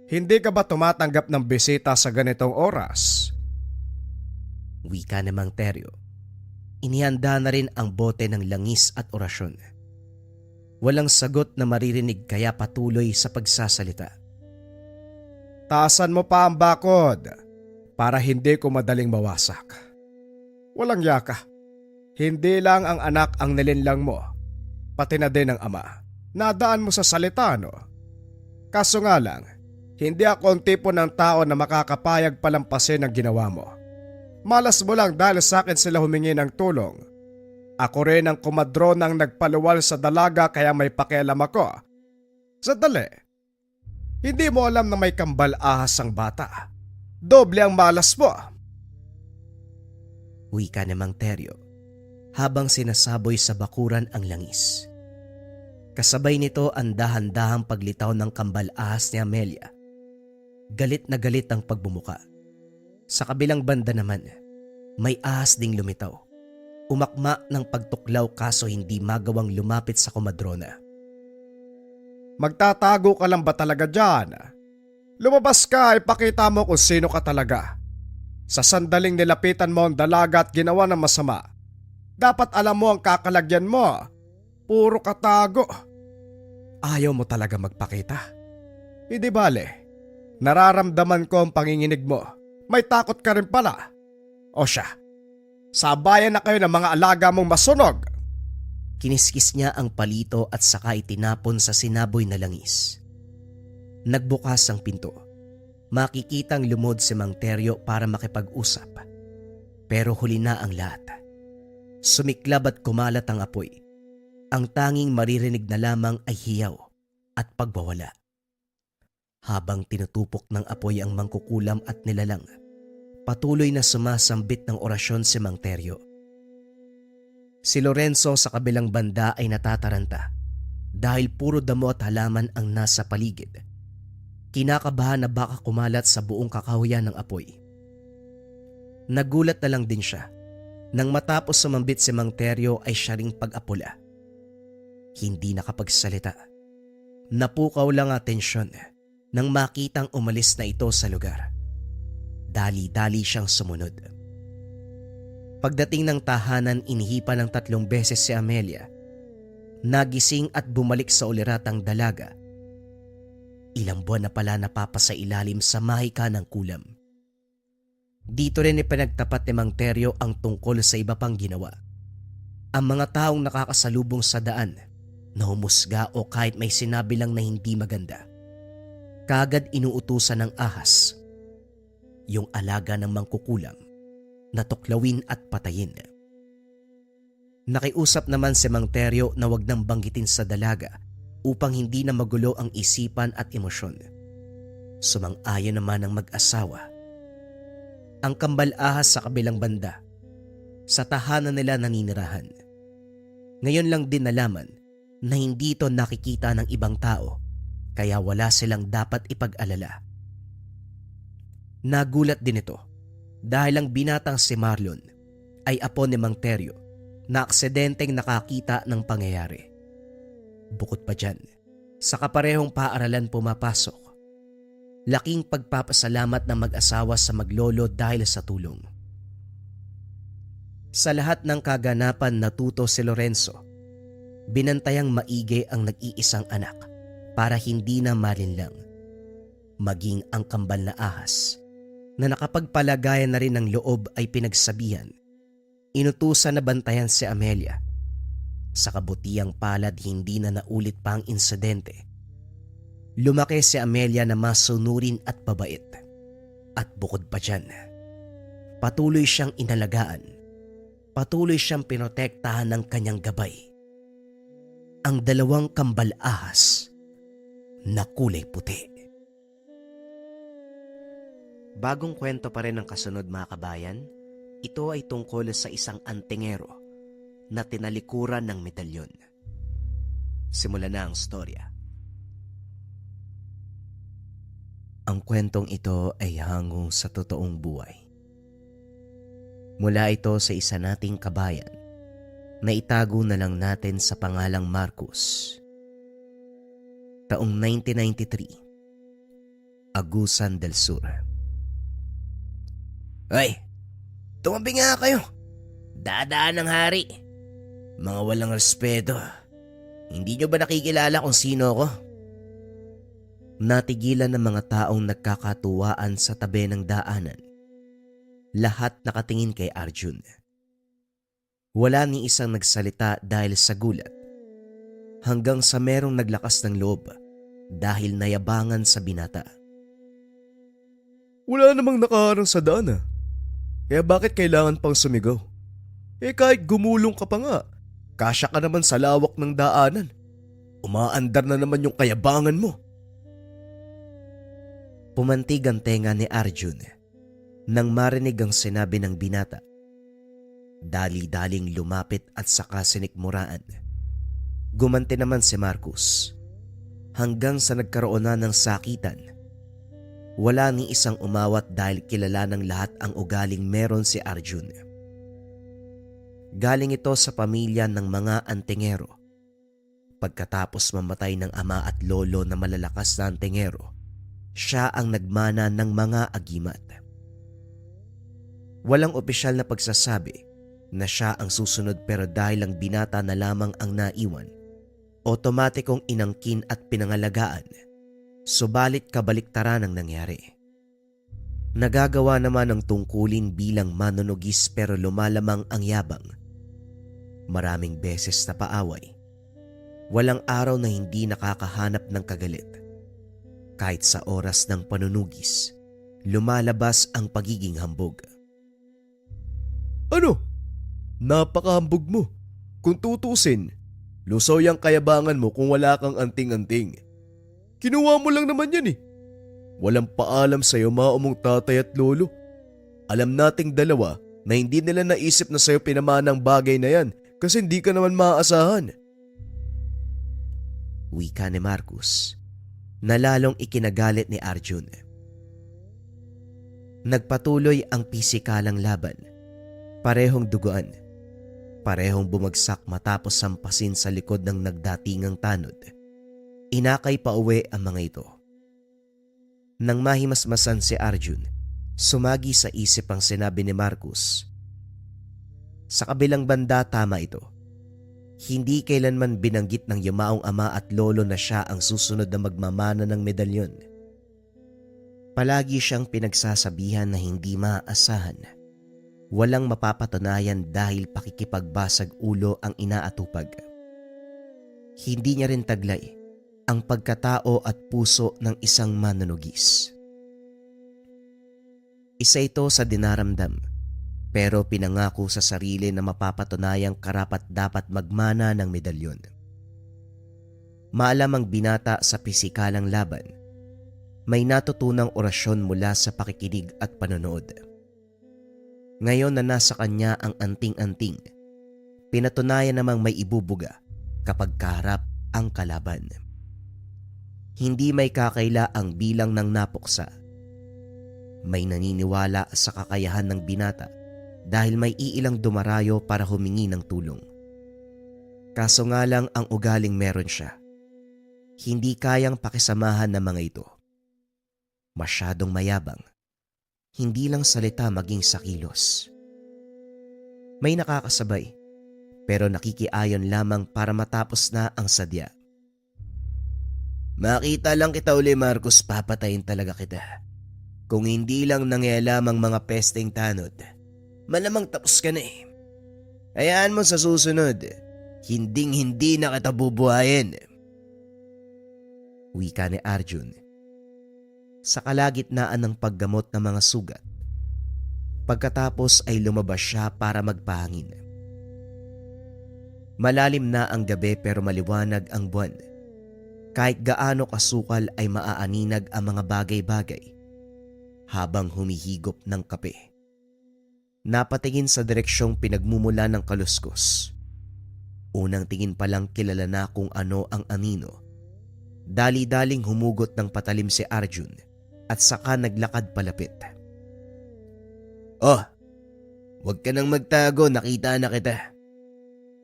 Hindi ka ba tumatanggap ng bisita sa ganitong oras? Wika ni Mang Teryo. Inihanda na rin ang bote ng langis at orasyon. Walang sagot na maririnig kaya patuloy sa pagsasalita. Taasan mo pa ang bakod para hindi ko madaling mawasak. Walang yaka. Hindi lang ang anak ang nilinlang mo, pati na din ang ama. Nadaan mo sa salita, no? Kaso nga lang, hindi ako ang tipo ng tao na makakapayag palampasin ang ginawa mo. Malas mo lang dahil sa akin sila humingi ng tulong. Ako rin ang kumadronang nagpaluwal sa dalaga kaya may pakialam ako. Sandali, hindi mo alam na may kambal ahas ang bata. Doble ang malas mo. Wika ni Mang Teryo habang sinasaboy sa bakuran ang langis. Kasabay nito ang dahan-dahang paglitaw ng kambal ahas ni Amelia. Galit na galit ang pagbumuka. Sa kabilang banda naman, may ahas ding lumitaw. Umakma ng pagtuklaw kaso hindi magawang lumapit sa kumadrona. Magtatago ka lang ba talaga dyan? Lumabas ka, ipakita mo kung sino ka talaga. Sa sandaling nilapitan mo ang dalaga at ginawa ng masama, Dapat alam mo ang kakalagyan mo. Puro katago. Ayaw mo talaga magpakita. Hindi bale. Nararamdaman ko ang panginginig mo. May takot ka rin pala. O siya, sabayan na kayo ng mga alaga mong masunog. Kiniskis niya ang palito at saka itinapon sa sinaboy na langis. Nagbukas ang pinto. Makikitang lumod si Mang Teryo para makipag-usap. Pero huli na ang lahat. Sumiklab at kumalat ang apoy. Ang tanging maririnig na lamang ay hiyaw at pagwawala. Habang tinutupok ng apoy ang mangkukulam at nilalang, patuloy na sumasambit ng orasyon si Mang Teryo. Si Lorenzo sa kabilang banda ay natataranta dahil puro damo at halaman ang nasa paligid. Kinakabahan na baka kumalat sa buong kakahuyan ng apoy. Nagulat na lang din siya nang matapos sumambit si Mang Teryo ay siya ring pag-apula. Hindi nakapagsalita. Napukaw lang atensyon nang makitang umalis na ito sa lugar. Dali-dali siyang sumunod. Pagdating ng tahanan, inihipan ng 3 beses si Amelia. Nagising at bumalik sa uliratang dalaga. Ilang buwan na pala napapasailalim sa mahika ng kulam. Dito rin ipinagtapat ni Mang Teryo ang tungkol sa iba pang ginawa. Ang mga taong nakakasalubong sa daan na humusga o kahit may sinabi lang na hindi maganda, kaagad inuutusan ng ahas, yung alaga ng mangkukulam, na tuklawin at patayin. Nakiusap naman si Mang Teryo na wag nang banggitin sa dalaga upang hindi na magulo ang isipan at emosyon. Sumang-ayon naman ang mag-asawa. Ang kambal ahas sa kabilang banda, sa tahanan nila naninirahan. Ngayon lang din nalaman na hindi ito nakikita ng ibang tao, kaya wala silang dapat ipag-alala. Nagulat din ito dahil ang binatang si Marlon ay apo ni Mang Teryo na aksidenteng nakakita ng pangyayari. Bukod pa dyan, sa kaparehong paaralan pumapasok. Laking pagpapasalamat ng mag-asawa sa maglolo dahil sa tulong. Sa lahat ng kaganapan natuto si Lorenzo. Binantayang maigi ang nag-iisang anak para hindi na malinlang. Maging ang kambal na ahas na nakapagpalagayan na rin ng loob ay pinagsabihan. Inutusan na bantayan si Amelia. Sa kabutiang palad hindi na naulit pa ang insidente. Lumaki si Amelia na masunurin at babait. At bukod pa dyan, patuloy siyang inalagaan. Patuloy siyang pinotektahan ng kanyang gabay. Ang 2 kambal ahas na kulay puti. Bagong kwento pa rin ang kasunod mga kabayan. Ito ay tungkol sa isang antingero na tinalikuran ng medalyon. Simulan na ang storya. Ang kwentong ito ay hangong sa totoong buhay. Mula ito sa isa nating kabayan na itago na lang natin sa pangalang Marcos. Taong 1993, Agusan del Sur. Hoy, tumabi nga kayo. Dadaan ng hari. Mga walang respeto. Hindi nyo ba nakikilala kung sino ako? Natigilan ng mga taong nagkakatuwaan sa tabi ng daanan. Lahat nakatingin kay Arjun. Wala ni isang nagsalita dahil sa gulat. Hanggang sa merong naglakas ng loob dahil nayabangan sa binata. Wala namang nakaharang sa daan. Kaya bakit kailangan pang sumigaw? Kahit gumulong ka pa nga, kasya ka naman sa lawak ng daanan. Umaandar na naman yung kayabangan mo. Pumantig ang tenga ni Arjun nang marinig ang sinabi ng binata. Dali-daling lumapit at saka sinikmuraan. Gumanti naman si Marcos hanggang sa nagkaroon na ng sakitan. Wala ni isang umawat dahil kilala ng lahat ang ugaling meron si Arjun. Galing ito sa pamilya ng mga antingero. Pagkatapos mamatay ng ama at lolo na malalakas na antingero, siya ang nagmana ng mga agimat. Walang opisyal na pagsasabi na siya ang susunod, pero dahil ang binata na lamang ang naiwan, otomatikong inangkin at pinangalagaan. Subalit kabaliktaran ang nangyari. Nagagawa naman ang tungkulin bilang manunugis pero lumalamang ang yabang. Maraming beses na paaway. Walang araw na hindi nakakahanap ng kagalit. Kahit sa oras ng panunugis, lumalabas ang pagiging hambog. Ano? Napakahambog mo. Kung tutusin, lusaw yung kayabangan mo kung wala kang anting-anting. Kinuha mo lang naman yan eh. Walang paalam sa'yo maumong tatay at lolo. Alam nating dalawa na hindi nila naisip na sa'yo pinamanang bagay na yan kasi hindi ka naman maaasahan. Wika ni Marcus na lalong ikinagalit ni Arjun. Nagpatuloy ang pisikalang laban. Parehong duguan. Parehong bumagsak matapos sampasin sa likod ng nagdatingang tanod. Inakay pa uwi ang mga ito. Nang mahimasmasan si Arjun, sumagi sa isip ang sinabi ni Marcus. Sa kabilang banda, tama ito. Hindi kailanman binanggit ng yumaong ama at lolo na siya ang susunod na magmamana ng medalyon. Palagi siyang pinagsasabihan na hindi maaasahan. Walang mapapatunayan dahil pakikipagbasag ulo ang inaatupag. Hindi niya rin taglay ang pagkatao at puso ng isang manunugis. Isa ito sa dinaramdam, pero pinangako sa sarili na mapapatunayang karapat-dapat magmana ng medalyon. Maalam ang binata sa pisikalang laban. May natutunang orasyon mula sa pakikinig at panonood. Ngayon na nasa kanya ang anting-anting, pinatunayan namang may ibubuga kapag kaharap ang kalaban. Hindi may kakaila ang bilang ng napuksa. May naniniwala sa kakayahan ng binata dahil may iilang dumarayo para humingi ng tulong. Kaso nga lang ang ugaling meron siya. Hindi kayang pakisamahan ng mga ito. Masyadong mayabang. Hindi lang salita maging sa kilos. May nakakasabay, pero nakikiayon lamang para matapos na ang sadya. Makita lang kita uli, Marcus, papatayin talaga kita. Kung hindi lang nangyayamang mga pesteng tanod, malamang tapos ka na eh. Hayaan mo sa susunod, hinding-hindi na kita bubuhayin. Wika ni Arjun. Sa kalagitnaan ng paggamot ng mga sugat. Pagkatapos ay lumabas siya para magpahangin. Malalim na ang gabi pero maliwanag ang buwan. Kahit gaano kasukal ay maaaninag ang mga bagay-bagay habang humihigop ng kape. Napatingin sa direksyong pinagmumula ng kaluskos. Unang tingin pa lang kilala na kung ano ang anino. Dali-daling humugot ng patalim si Arjun at saka naglakad palapit. Oh, huwag ka nang magtago, nakita na kita.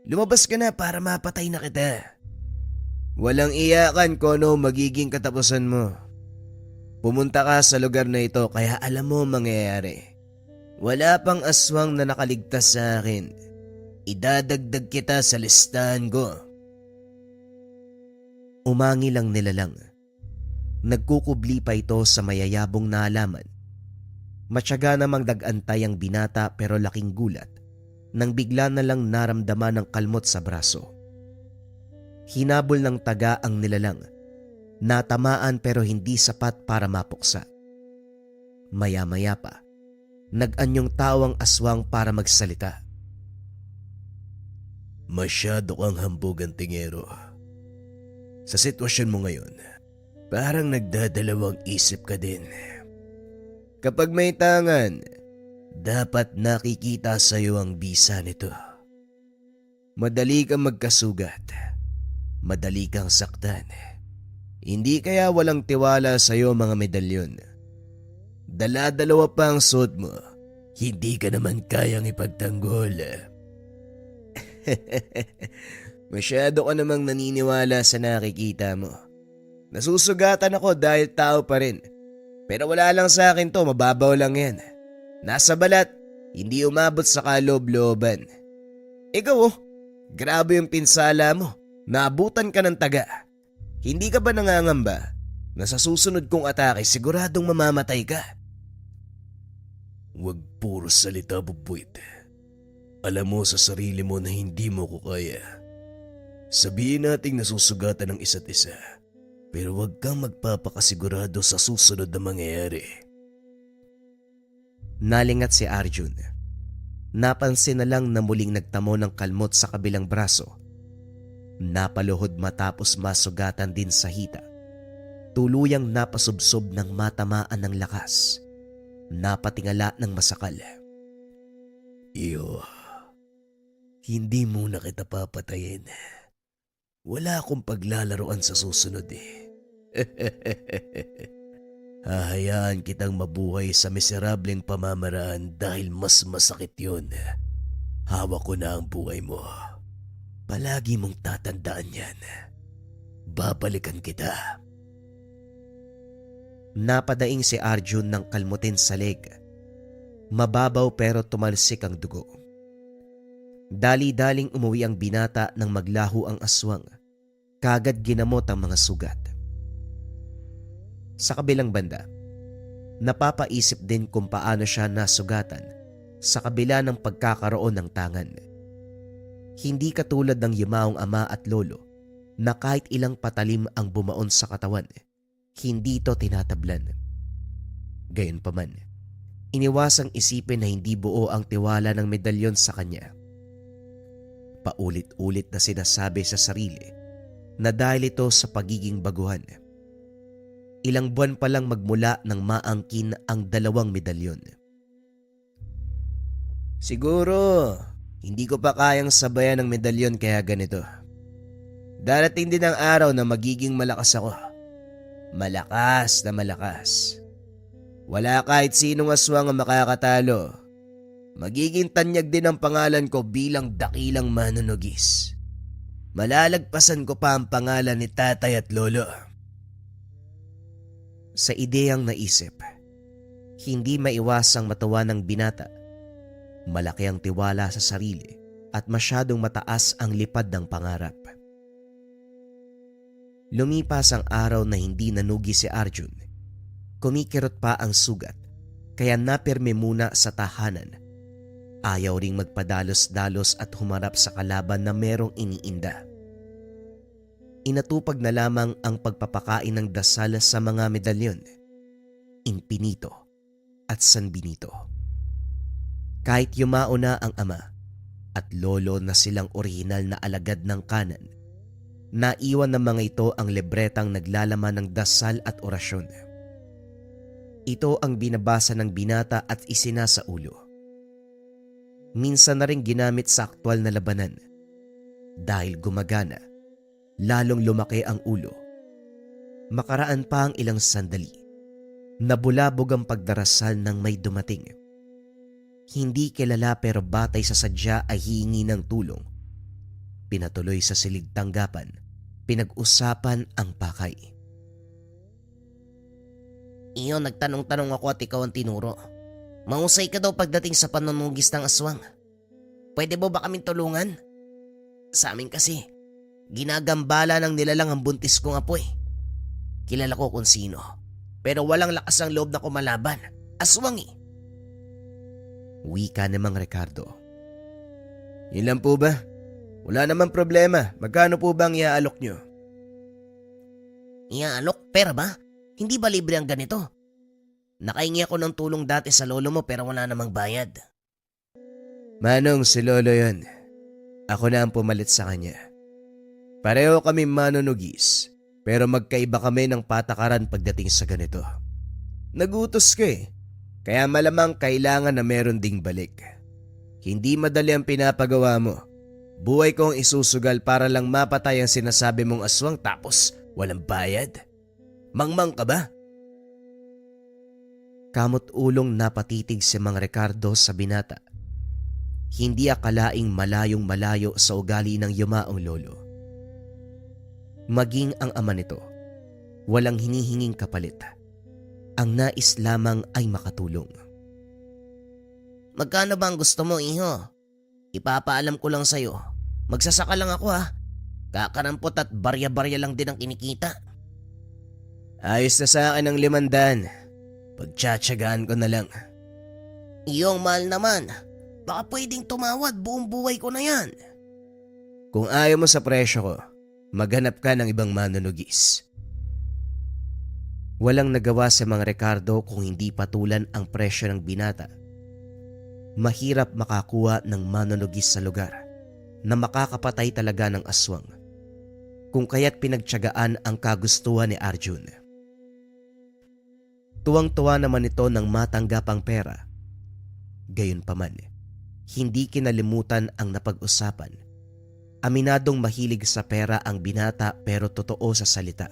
Lumabas ka na para mapatay na kita. Walang iyakan kung ano magiging katapusan mo. Pumunta ka sa lugar na ito kaya alam mo mangyayari. Wala pang aswang na nakaligtas sa akin. Idadagdag kita sa listahan ko. Umangi lang nilalang. Nagkukubli pa ito sa mayayabong na alaman. Matyaga namang dagantay ang binata pero laking gulat nang bigla na lang naramdaman ng kalmot sa braso. Hinabol ng taga ang nilalang. Natamaan pero hindi sapat para mapuksa. Maya-maya pa, nag-anyong tawang aswang para magsalita. Masyado kang hambog, Antingero. Sa sitwasyon mo ngayon, parang nagdadalawang isip ka din. Kapag may tangan, dapat nakikita sa iyo ang bisa nito. Madali kang magkasugat. Madali kang saktan. Hindi kaya walang tiwala sa iyo mga medalyon. Dala-dalawa pa ang suot mo. Hindi ka naman kayang ipagtanggol. Masyado ka namang naniniwala sa nakikita mo. Nasusugatan ako dahil tao pa rin. Pero wala lang sa akin to, mababaw lang yan. Nasa balat, Hindi umabot sa kaloob-looban. Ikaw grabe yung pinsala mo. Naabutan ka ng taga. Hindi ka ba nangangamba na sa susunod kong atake siguradong mamamatay ka? Huwag puro salita, Bubuit. Alam mo sa sarili mo na hindi mo ko kaya. Sabihin nating nasusugatan ng isa't isa, pero huwag kang magpapakasigurado sa susunod na mangyayari. Nalingat si Arjun. Napansin na lang na muling nagtamo ng kalmot sa kabilang braso. Napaluhod matapos masugatan din sa hita. Tuluyang napasubsob ng matamaan ng lakas. Napatingala ng masakal. Iyo, hindi muna kita papatayin. Wala akong paglalaroan sa susunod Hahayaan kitang mabuhay sa miserableng pamamaraan dahil mas masakit yun. Hawak ko na ang buhay mo. Palagi mong tatandaan yan. Babalikan kita. Napadaing si Arjun ng kalmutin sa leg. Mababaw pero tumalsik ang dugo. Dali-daling umuwi ang binata nang maglaho ang aswang. Kagad ginamot ang mga sugat. Sa kabilang banda, napapaisip din kung paano siya nasugatan sa kabila ng pagkakaroon ng tangan. Hindi katulad ng yumaong ama at lolo na kahit ilang patalim ang bumaon sa katawan, hindi ito tinatablan. Gayunpaman, iniwasang isipin na hindi buo ang tiwala ng medalyon sa kanya. Paulit-ulit na sinasabi sa sarili na dahil ito sa pagiging baguhan. Ilang buwan pa lang magmula nang maangkin ang 2 medalyon. Siguro, hindi ko pa kayang sabayan ng medalyon kaya ganito. Darating din ang araw na magiging malakas ako. Malakas na malakas. Wala kahit sinong aswang ang makakatalo. Magiging tanyag din ang pangalan ko bilang dakilang manunugis. Malalagpasan ko pa ang pangalan ni tatay at lolo. Sa ideyang naisip, hindi maiwasang matawa ng binata. Malaki ang tiwala sa sarili at masyadong mataas ang lipad ng pangarap. Lumipas ang araw na hindi nanugi si Arjun. Kumikirot pa ang sugat kaya napirme muna sa tahanan. Ayaw ring magpadalos-dalos at humarap sa kalaban na merong iniinda. Inatupag na lamang ang pagpapakain ng dasal sa mga medalyon, Infinito at San Benito. Kahit yumao na ang ama at lolo na silang orihinal na alagad ng kanan, naiwan ng mga ito ang libretang naglalaman ng dasal at orasyon. Ito ang binabasa ng binata at isinasaulo. Minsan na rin ginamit sa aktwal na labanan. Dahil gumagana, lalong lumaki ang ulo. Makaraan pa ang ilang sandali. Nabulabog ang pagdarasal ng may dumating. Hindi kilala pero batay sa sadya ay hihingi ng tulong. Pinatuloy sa silid tanggapan. Pinag-usapan ang pakay. Iyo, nagtanong-tanong ako at ikaw ang tinuro. Mahusay ka daw pagdating sa panunugis ng aswang. Pwede mo ba kaming tulungan? Sa amin kasi, ginagambala ng nilalang ang buntis kong apoy. Kilala ko kung sino, pero walang lakas ang loob na kumalaban. Aswang Wika namang Ricardo. Yun lang po ba? Wala namang problema. Magkano po bang iaalok nyo? Iaalok? Pera ba? Hindi ba libre ang ganito? Nakahingi ako ng tulong dati sa lolo mo pero wala namang bayad. Manong, si lolo yun. Ako na ang pumalit sa kanya. Pareho kami manunugis, pero magkaiba kami ng patakaran pagdating sa ganito. Nagutos ka kaya malamang kailangan na meron ding balik. Hindi madali ang pinapagawa mo. Buhay kong isusugal para lang mapatay ang sinasabi mong aswang tapos walang bayad. Mangmang ka ba? Kamot ulong napatitig si Mang Ricardo sa binata. Hindi akalaing malayong malayo sa ugali ng yumaong lolo. Maging ang ama nito, walang hinihinging kapalit. Ang nais lamang ay makatulong. Magkano ba ang gusto mo, iho? Ipapaalam ko lang sa'yo. Magsasaka lang ako ha. Kakarampot at barya-barya lang din ang kinikita. Ayos na sa akin ang 500. Pagtsatsagaan ko na lang. Iyong mahal naman. Baka pwedeng tumawad, buong buhay ko na yan. Kung ayaw mo sa presyo ko, maghanap ka ng ibang manunugis. Walang nagawa si Mang Ricardo kung hindi patulan ang presyo ng binata. Mahirap makakuha ng manunugis sa lugar na makakapatay talaga ng aswang, kung kaya't pinagtiyagaan ang kagustuhan ni Arjun. Tuwang-tuwa naman ito nang matanggap ang pera. Gayunpaman, hindi kinalimutan ang napag-usapan. Aminadong mahilig sa pera ang binata pero totoo sa salita.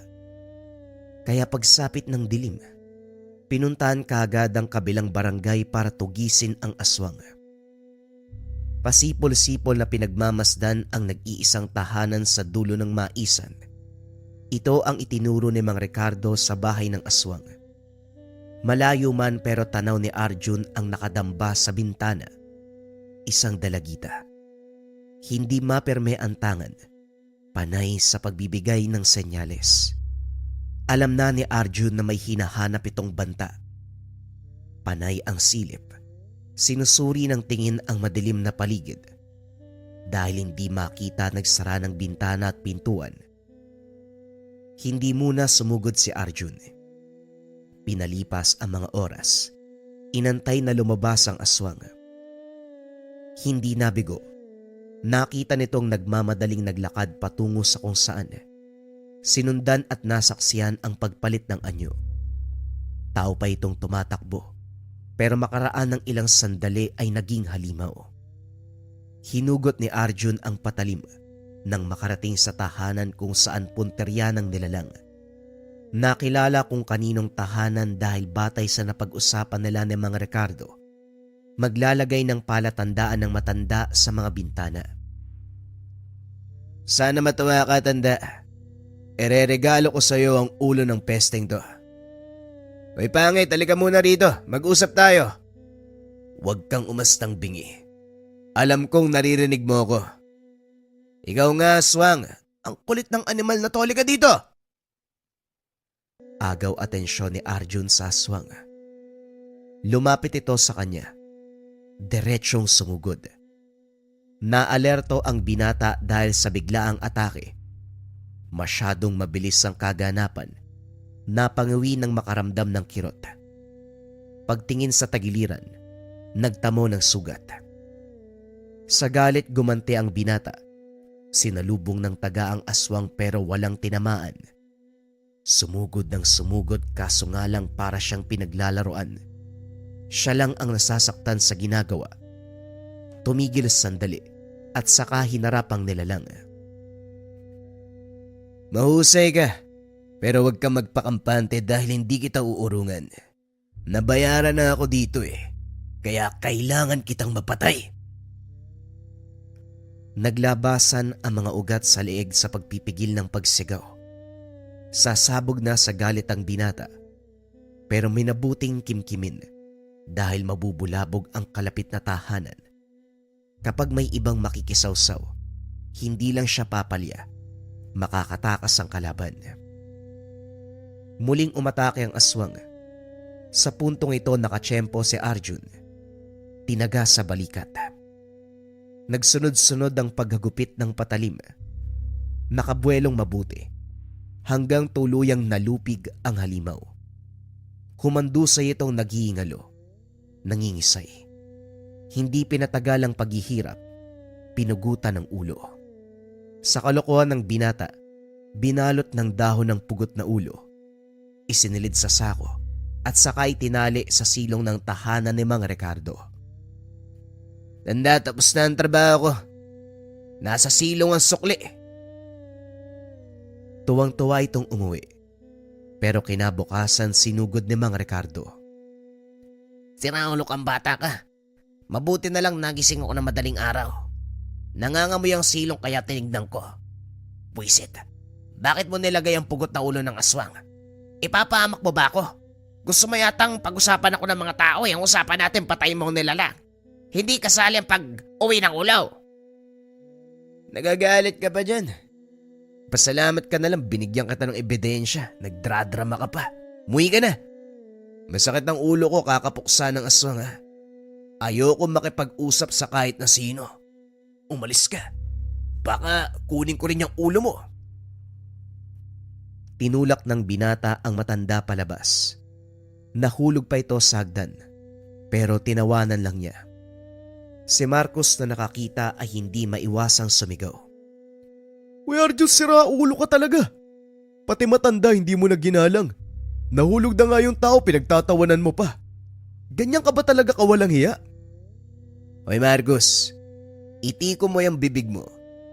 Kaya pagsapit ng dilim, pinuntahan kaagad ang kabilang barangay para tugisin ang aswang. Pasipol-sipol na pinagmamasdan ang nag-iisang tahanan sa dulo ng maisan. Ito ang itinuro ni Mang Ricardo sa bahay ng aswang. Malayo man pero tanaw ni Arjun ang nakadamba sa bintana. Isang dalagita. Hindi maperme ang tangan. Panay sa pagbibigay ng senyales. Alam na ni Arjun na may hinahanap itong banta. Panay ang silip. Sinusuri ng tingin ang madilim na paligid. Dahil hindi makita nagsara ng bintana at pintuan. Hindi muna sumugod si Arjun. Pinalipas ang mga oras. Inantay na lumabas ang aswang. Hindi nabigo. Nakita nitong nagmamadaling naglakad patungo sa kung saan. Sinundan at nasaksihan ang pagpalit ng anyo. Tao pa itong tumatakbo, pero makaraan ng ilang sandali ay naging halimaw. Hinugot ni Arjun ang patalim nang makarating sa tahanan kung saan punterya ng nilalang. Nakilala kung kaninong tahanan dahil batay sa napag-usapan nila ni Mang Ricardo. Maglalagay ng palatandaan ng matanda sa mga bintana. Sana matuwa ka, tanda. Ereregalo ko sa iyo ang ulo ng pesteng to. Hoy pangit, halika muna rito. Mag-usap tayo. Huwag kang umastang bingi. Alam kong naririnig mo ko. Ikaw nga, aswang. Ang kulit ng animal na to, halika dito. Agaw atensyon ni Arjun sa aswang. Lumapit ito sa kanya. Diretsyong sumugod. Naalerto ang binata dahil sa biglaang atake. Masyadong mabilis ang kaganapan. Napangawi ng makaramdam ng kirot. Pagtingin sa tagiliran, nagtamo ng sugat. Sa galit gumanti ang binata. Sinalubong ng taga ang aswang pero walang tinamaan. Sumugod ng sumugod kaso nga lang para siyang pinaglalaroan. Siya lang ang nasasaktan sa ginagawa. Tumigil sandali at saka hinarap ang nilalang. Mahusay ka, pero huwag kang magpakampante dahil hindi kita uurungan. Nabayaran na ako dito kaya kailangan kitang mapatay. Naglabasan ang mga ugat sa leeg sa pagpipigil ng pagsigaw. Sasabog na sa galit ang binata, pero minabuting kimkimin dahil mabubulabog ang kalapit na tahanan. Kapag may ibang makikisawsaw, hindi lang siya papalya, makakatakas ang kalaban. Muling umatake ang aswang. Sa puntong ito nakatsyempo si Arjun. Tinaga sa balikat. Nagsunod-sunod ang paghagupit ng patalim. Nakabuelong mabuti hanggang tuluyang nalupig ang halimaw. Humandusay itong naghihingalo, nangingisay. Hindi pinatagal ang paghihirap, pinugutan ng ulo. Sa kalokohan ng binata, binalot ng dahon ng pugot na ulo, isinilid sa sako at saka itinali sa silong ng tahanan ni Mang Ricardo. Tanda, tapos na ang trabaho ko. Nasa silong ang sukli. Tuwang-tuwa itong umuwi, pero kinabukasan sinugod ni Mang Ricardo. Siraulo kang bata ka. Mabuti na lang nagising ako na madaling araw. Nangangamoy ang silong kaya tinignan ko. Buisit, bakit mo nilagay ang pugot na ulo ng aswang? Ipapahamak mo ba ako? Gusto mo yatang pag-usapan ako ng mga tao ang usapan natin patayin mo ang nilalang. Hindi kasali ang pag-uwi ng ulaw. Nagagalit ka pa dyan. Pasalamat ka na lang binigyan kita ng ebidensya. Nagdradrama ka pa. Muwi ka na. Masakit ang ulo ko kakapuksa ng aswang ha. Ayoko makipag-usap sa kahit na sino. Umalis ka. Baka kunin ko rin yung ulo mo. Tinulak ng binata ang matanda palabas. Nahulog pa ito sa hagdan, pero tinawanan lang niya. Si Marcos na nakakita ay hindi maiwasang sumigaw. Uy Arjun, sira ulo ka talaga. Pati matanda hindi mo na ginalang. Nahulog na nga yung tao, pinagtatawanan mo pa. Ganyan ka ba talaga kawalang hiya? Hoy Marcos, itiko mo yung bibig mo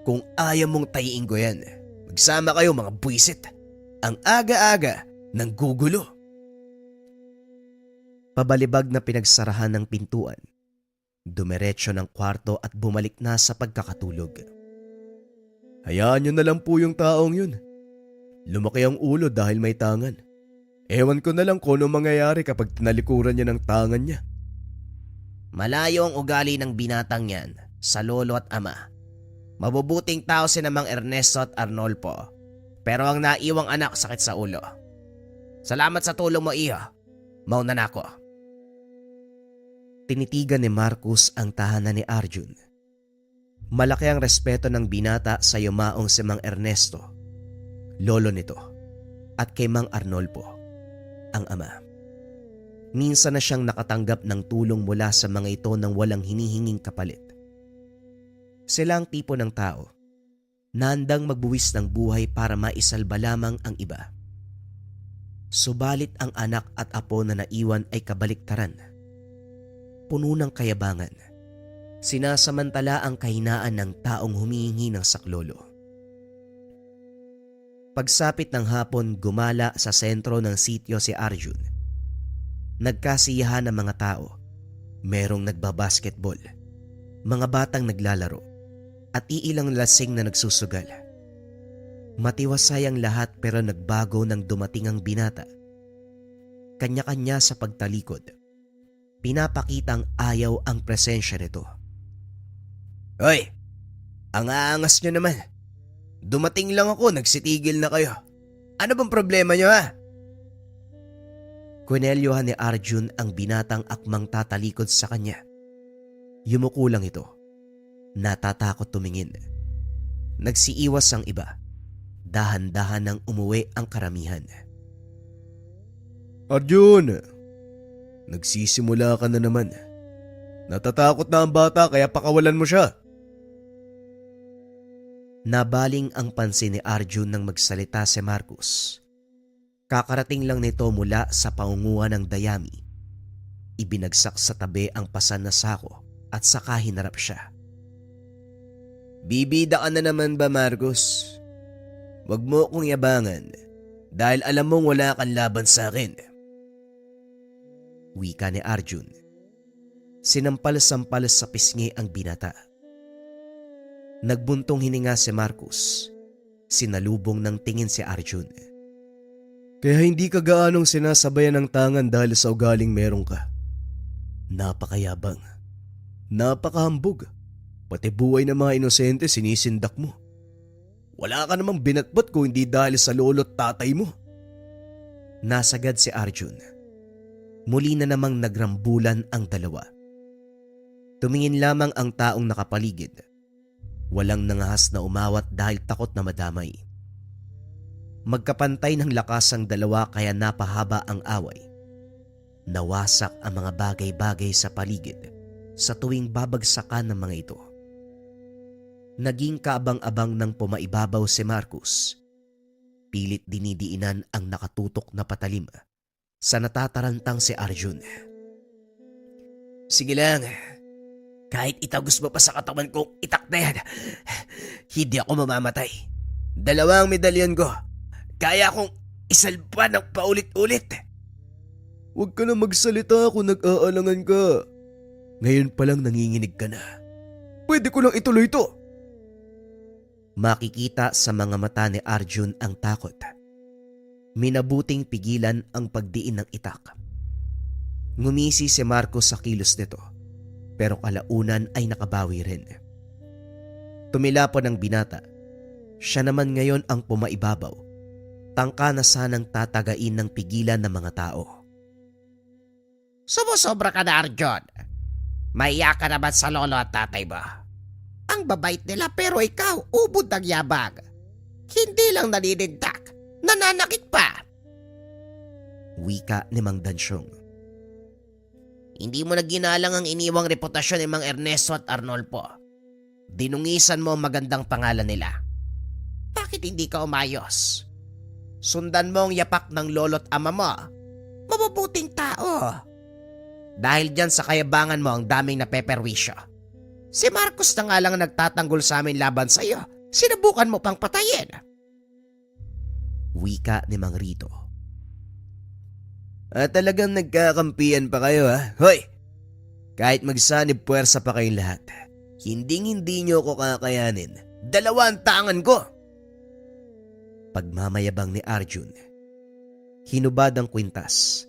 kung ayaw mong tayiin ko yan. Magsama kayo mga buwisit. Ang aga-aga ng gugulo. Pabalibag na pinagsarahan ng pintuan. Dumiretso ng kwarto at bumalik na sa pagkakatulog. Hayaan nyo na lang po yung taong yun. Lumaki ang ulo dahil may tangan. Ewan ko na lang kung ano mangyayari kapag tinalikuran niya ng tangan niya. Malayo ang ugali ng binatang yan sa lolo at ama. Mabubuting tao si namang Ernesto at Arnolfo. Pero ang naiwang anak sakit sa ulo. Salamat sa tulong mo, iho. Mauna na ako. Tinitigan ni Marcos ang tahanan ni Arjun. Malaki ang respeto ng binata sa yumaong si Mang Ernesto, lolo nito, at kay Mang Arnolfo, ang ama. Minsan na siyang nakatanggap ng tulong mula sa mga ito nang walang hinihinging kapalit. Sila ang tipo ng tao na handang magbuwis ng buhay para maisalba lamang ang iba. Subalit ang anak at apo na naiwan ay kabaliktaran. Puno ng kayabangan. Sinasamantala ang kahinaan ng taong humihingi ng saklolo. Pagsapit ng hapon, gumala sa sentro ng sityo si Arjun. Nagkasiyahan ng mga tao. Merong nagbabasketball, mga batang naglalaro, at iilang lasing na nagsusugal. Matiwasay ang lahat pero nagbago nang dumating ang binata. Kanya-kanya sa pagtalikod. Pinapakitang ayaw ang presensya nito. Hoy! Ang aangas nyo naman. Dumating lang ako, nagsitigil na kayo. Ano bang problema nyo ha? Kunelyohan ni Arjun ang binatang akmang tatalikod sa kanya. Yumuko lang ito. Natatakot tumingin. Nagsiiwas ang iba. Dahan-dahan nang umuwi ang karamihan. Arjun, nagsisimula ka na naman. Natatakot na ang bata kaya pakawalan mo siya. Nabaling ang pansin ni Arjun nang magsalita si Marcos. Kakarating lang nito mula sa paunguhan ng dayami. Ibinagsak sa tabi ang pasan na sako at saka hinarap siya. Bibida ka na naman ba, Marcos? Huwag mo akong yabangan dahil alam mong wala kang laban sa akin. Wika ni Arjun. Sinampal-sampal sa pisngi ang binata. Nagbuntong hininga si Marcos. Sinalubong ng tingin si Arjun. Kaya hindi ka gaanong sinasabayan ng tangan dahil sa ugaling meron ka. Napakayabang. Napakahambog. Pati buhay ng mga inosente sinisindak mo. Wala ka namang binatbat kung hindi dahil sa lolo at tatay mo. Nasagad si Arjun. Muli na namang nagrambulan ang dalawa. Tumingin lamang ang taong nakapaligid. Walang nangahas na umawat dahil takot na madamay. Magkapantay ng lakas ang dalawa kaya napahaba ang away. Nawasak ang mga bagay-bagay sa paligid sa tuwing babagsakan ng mga ito. Naging kaabang-abang nang pumaibabaw si Marcos. Pilit dinidiinan ang nakatutok na patalim sa natatarantang si Arjun. Sige lang, kahit itagos mo pa sa katawan kong itak na yan, hindi ako mamamatay. 2 ang medalyon ko, kaya akong isalba ng paulit-ulit. Huwag ka na magsalita kung nag-aalangan ka. Ngayon pa lang nanginginig ka na. Pwede ko lang ituloy to. Makikita sa mga mata ni Arjun ang takot. Minabuting pigilan ang pagdiin ng itak. Ngumisi si Marcos sa kilos nito. pero kalaunan ay nakabawi rin. Tumilapon ang binata. Siya naman ngayon ang pumaibabaw. Tangka na sanang tatagain ng pigilan ng mga tao. Sumusobra ka na, Arjon. Maiyak ka naman sa lolo at tatay mo. Ang babait nila pero ikaw, ubod ng yabang. Hindi lang naninindak, nananakit pa. Wika ni Mang Dansyong. Hindi mo na ginalang ang iniwang reputasyon ni Mang Ernesto at Arnolfo. Dinungisan mo ang magandang pangalan nila. Bakit hindi ka umayos? Sundan mo ang yapak ng lolo't ama mo. Mabubuting tao. Dahil dyan sa kayabangan mo ang daming napeperwisyo. Si Marcos na nga lang nagtatanggol sa amin laban sa iyo. Sinubukan mo pang patayin. Wika ni Mang Rito. Talagang nagkakampiyan pa kayo ha? Hoy! Kahit magsanib puwersa pa kayong lahat, hindi nyo ko kakayanin. 2 tangan ko! Pagmamayabang ni Arjun. Hinubad ang kwintas.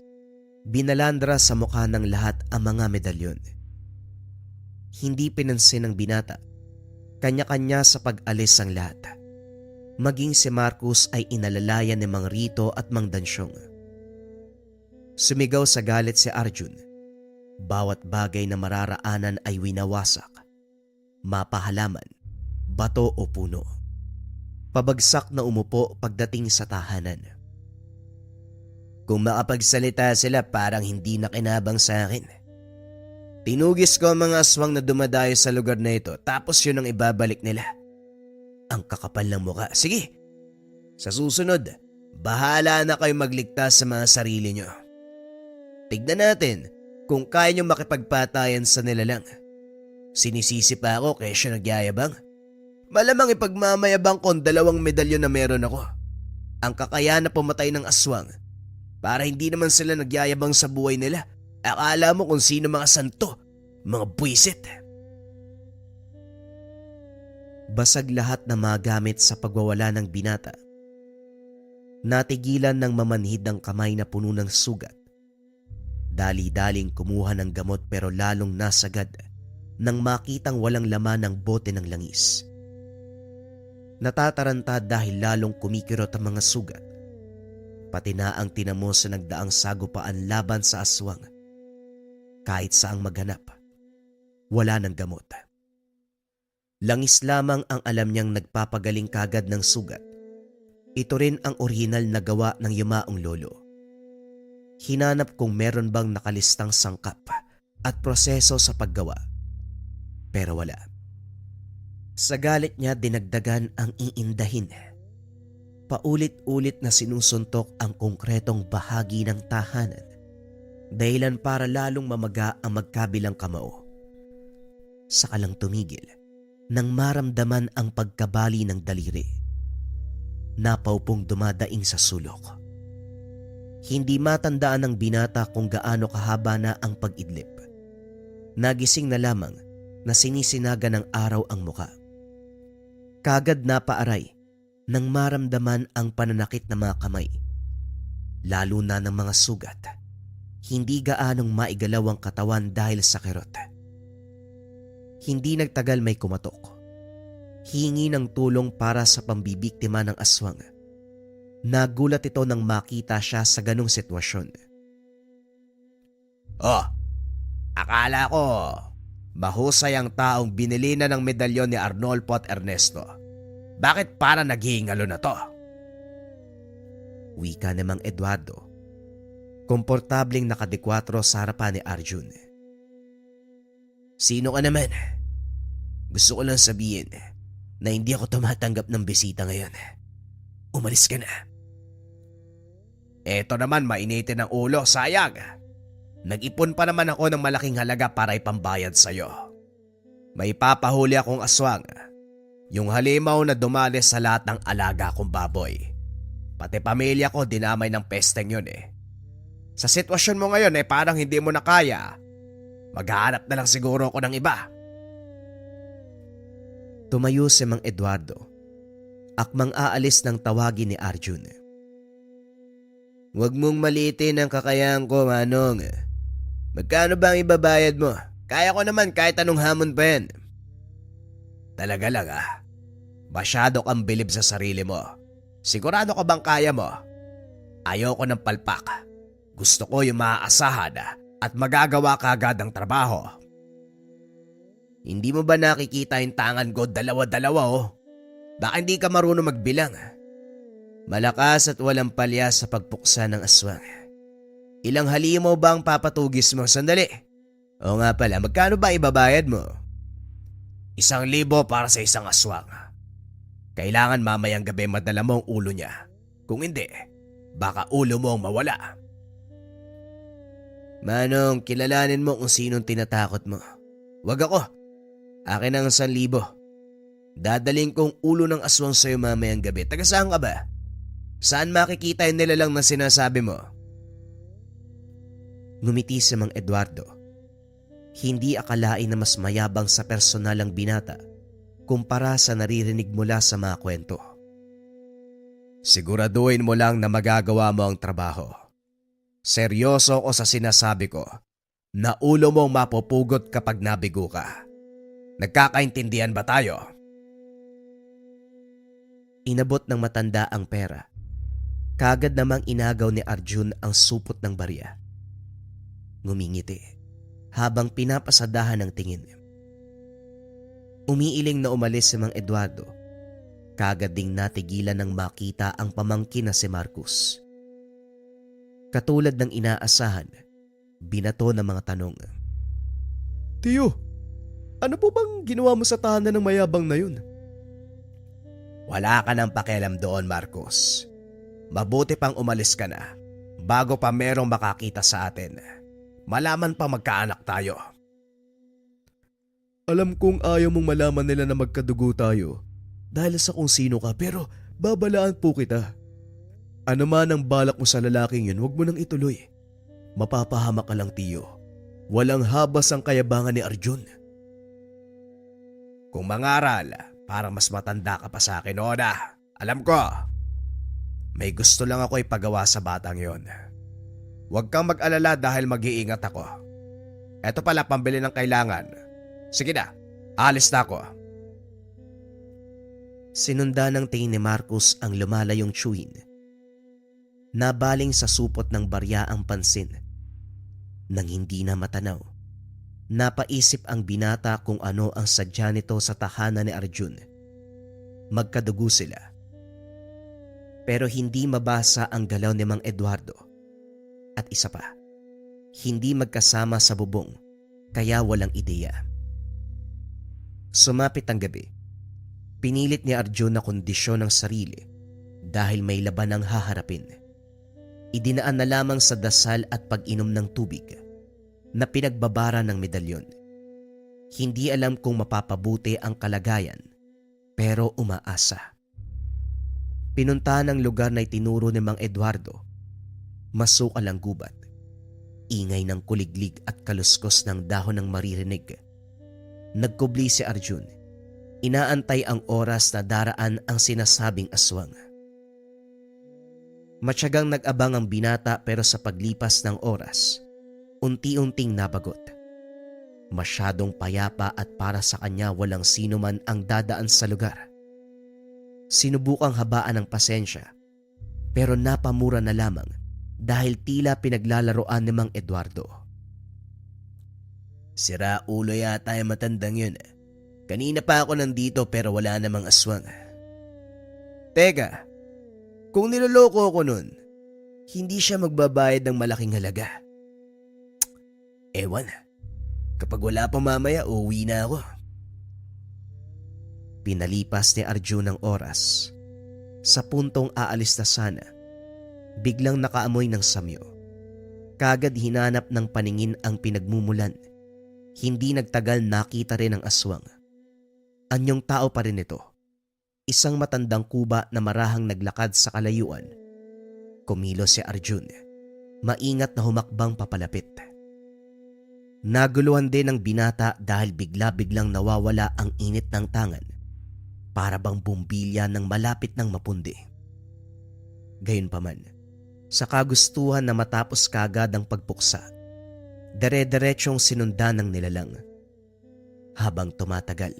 Binalandra sa mukha ng lahat ang mga medalyon. Hindi pinansin ng binata. Kanya-kanya sa pag-alis ang lahat. Maging si Marcos ay inalalayan ni Mang Rito at Mang Dansyong. Sumigaw sa galit si Arjun. Bawat bagay na mararaanan ay winawasak. Mapahalaman, bato o puno. Pabagsak na umupo pagdating sa tahanan. Kung makapagsalita sila parang hindi nakinabang sa akin. Tinugis ko ang mga aswang na dumadayo sa lugar na ito tapos yun ang ibabalik nila. Ang kakapal ng muka. Sige, sa susunod, bahala na kayo magligtas sa mga sarili nyo. Tignan natin kung kaya nyo makipagpatayan sa nilalang. Sinisisi pa ako kaya siya nagyayabang. Malamang ipagmamayabang ko ang 2 medalyon na meron ako. Ang kakayahan na pumatay ng aswang para hindi naman sila nagyayabang sa buhay nila. Akala mo kung sino mga santo, mga buwisit. Basag lahat na magamit sa pagwawala ng binata. Natigilan ng mamanhid ang kamay na puno ng sugat. Dali-daling kumuha ng gamot pero lalong nasagad nang makitang walang laman ng bote ng langis. Natataranta dahil lalong kumikirot ang mga sugat. Pati na ang tinamo sa nagdaang sagupaan laban sa aswang. Kahit saang maghanap, wala ng gamot. Langis lamang ang alam niyang nagpapagaling kagad ng sugat. Ito rin ang orihinal na gawa ng yumaong lolo. Hinanap kung meron bang nakalistang sangkap at proseso sa paggawa. Pero wala. Sa galit niya dinagdagan ang iindahin. Paulit-ulit na sinusuntok ang konkretong bahagi ng tahanan. Dahilan para lalong mamaga ang magkabilang kamao. Saka lang tumigil nang maramdaman ang pagkabali ng daliri. Napaupong dumadaing sa sulok. Hindi matandaan ng binata kung gaano kahaba na ang pag-idlip. Nagising na lamang na sinisinaga ng araw ang muka. Kagad napaaray nang maramdaman ang pananakit ng mga kamay. Lalo na ng mga sugat. Hindi gaanong maigalaw ang katawan dahil sa kirot. Hindi nagtagal may kumatok. Hingi ng tulong para sa pambibiktima ng aswang. Nagulat ito nang makita siya sa ganong sitwasyon. Oh, akala ko mahusay ang taong binili na ng medalyon ni Arnolfo at Ernesto. Bakit para naghihingalo na to? Wika ni Mang Eduardo. Komportabling nakadekwatro sa harapan ni Arjun. Sino ka naman? Gusto ko lang sabihin na hindi ako tumatanggap ng bisita ngayon. Umalis ka na. Eto naman mainitin ang ulo, sayang. Nag-ipon pa naman ako ng malaking halaga para ipambayad sa'yo. May papahuli akong aswang. Yung halimaw na dumali sa lahat ng alaga kong baboy. Pati pamilya ko dinamay ng pesteng yun eh. Sa sitwasyon mo ngayon parang hindi mo na kaya. Maghahanap na lang siguro ako ng iba. Tumayo si Mang Eduardo. Akmang aalis ng tawagin ni Arjun. Huwag mong maliitin ang kakayahan ko, Manong. Magkano ba ang ibabayad mo? Kaya ko naman kahit anong hamon pa yan. Talaga lang Masyado kang bilib sa sarili mo. Sigurado ka bang kaya mo? Ayoko ng palpak. Gusto ko yung maaasahan at magagawa ka agad ang trabaho. Hindi mo ba nakikita yung tangan ko dalawa-dalawa Baka hindi ka marunong magbilang. Malakas at walang palya sa pagpuksa ng aswang. Ilang halimaw ba ang papatugis mo? Sandali. Oo nga pala, magkano ba ibabayad mo? 1,000 para sa isang aswang. Kailangan mamayang gabi madala mo ang ulo niya. Kung hindi, baka ulo mo ang mawala. Manong, kilalanin mo kung sinong tinatakot mo. Wag ako. Akin ang 1,000. Dadaling kong ulo ng aswang sa'yo mamayang gabi. Taga saan ka ba? Saan makikita yung nilalang na sinasabi mo? Ngumiti si Mang Eduardo. Hindi akalain na mas mayabang sa personalang binata kumpara sa naririnig mula sa mga kwento. Siguraduhin mo lang na magagawa mo ang trabaho. Seryoso ko sa sinasabi ko na ulo mong mapupugot kapag nabigo ka. Nagkakaintindihan ba tayo? Inabot ng matanda ang pera. Kagad namang inagaw ni Arjun ang supot ng barya. Ngumingiti habang pinapasadahan ng tingin. Umiiling na umalis si Mang Eduardo. Kagad ding natigilan nang makita ang pamangkin na si Marcos. Katulad ng inaasahan, binato ng mga tanong. Tiyo, ano po bang ginawa mo sa tahanan ng mayabang na yun? Wala ka nang pakialam doon, Marcos. Mabuti pang umalis ka na bago pa merong makakita sa atin. Malaman pa magkaanak tayo. Alam kong ayaw mong malaman nila na magkadugo tayo dahil sa kung sino ka, pero babalaan po kita. Ano man ang balak mo sa lalaking yun, huwag mo nang ituloy. Mapapahamak ka lang, tiyo. Walang habas ang kayabangan ni Arjun. Kung mangaral, parang mas matanda ka pa sa akin, Oda. Alam ko. May gusto lang ako ipagawa sa batang yon. Huwag kang mag-alala dahil mag-iingat ako. Eto pala pambili ng kailangan. Sige na, alis na ako. Sinunda ng tingin ni Marcos ang lumalayong tsuhin. Nabaling sa supot ng barya ang pansin. Nang hindi na matanaw, napaisip ang binata kung ano ang sadya nito sa tahanan ni Arjun. Magkadugo sila. Pero hindi mabasa ang galaw ni Mang Eduardo. At isa pa, hindi magkasama sa bubong kaya walang ideya. Sumapit ang gabi. Pinilit ni Arjun na kondisyon ng sarili dahil may laban ang haharapin. Idinaan na lamang sa dasal at pag-inom ng tubig na pinagbabara ng medalyon. Hindi alam kung mapapabuti ang kalagayan pero umaasa. Pinunta ng lugar na itinuro ni Mang Eduardo. Masukal ang gubat. Ingay ng kuliglig at kaluskos ng dahon ng maririnig. Nagkubli si Arjun. Inaantay ang oras na daraan ang sinasabing aswang. Matyagang nag-abang ang binata pero sa paglipas ng oras, unti-unting nabagot. Masyadong payapa at para sa kanya walang sino man ang dadaan sa lugar. Sinubukang habaan ng pasensya pero napamura na lamang dahil tila pinaglalaroan ni Mang Eduardo. Sira ulo yata yung matandang yun. Kanina pa ako nandito pero wala namang aswang. Teka, kung niloloko ko nun, hindi siya magbabayad ng malaking halaga. Ewan, kapag wala pa mamaya, uuwi na ako. Pinalipas ni Arjun ng oras. Sa puntong aalis na sana, biglang nakaamoy ng samyo. Kagad hinanap ng paningin ang pinagmumulan. Hindi nagtagal nakita rin ang aswang. Anyong tao pa rin ito. Isang matandang kuba na marahang naglakad sa kalayuan. Kumilos si Arjun. Maingat na humakbang papalapit. Naguluhan din ang binata dahil bigla-biglang nawawala ang init ng tangan. Para bang bumbilya ng malapit ng mapundi. Gayunpaman, sa kagustuhan na matapos kagad ang pagpuksa, Dere-derechong sinundan ng nilalang. Habang tumatagal,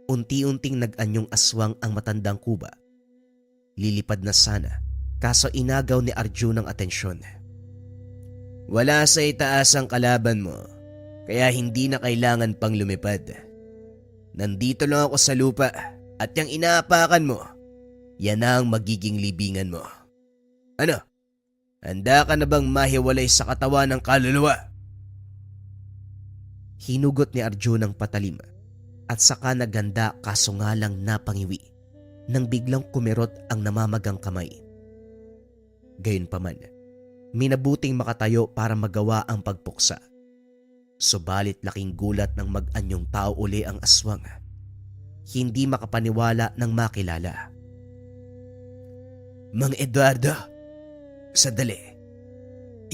unti-unting nag-anyong aswang ang matandang kuba. Lilipad na sana, kaso inagaw ni Arjun ang atensyon. Wala sa itaas ang kalaban mo, kaya hindi na kailangan pang lumipad. Nandito lang ako sa lupa at yung inaapakan mo, yan na ang magiging libingan mo. Ano? Handa ka na bang mahiwalay sa katawan ng kaluluwa? Hinugot ni Arjun ang patalim at saka naganda kaso nga lang napangiwi nang biglang kumirot ang namamagang kamay. Gayunpaman, minabuting makatayo para magawa ang pagpuksa. Subalit laking gulat ng mag-anyong tao uli ang aswang. Hindi makapaniwala ng makilala. Mang Eduardo, sandali.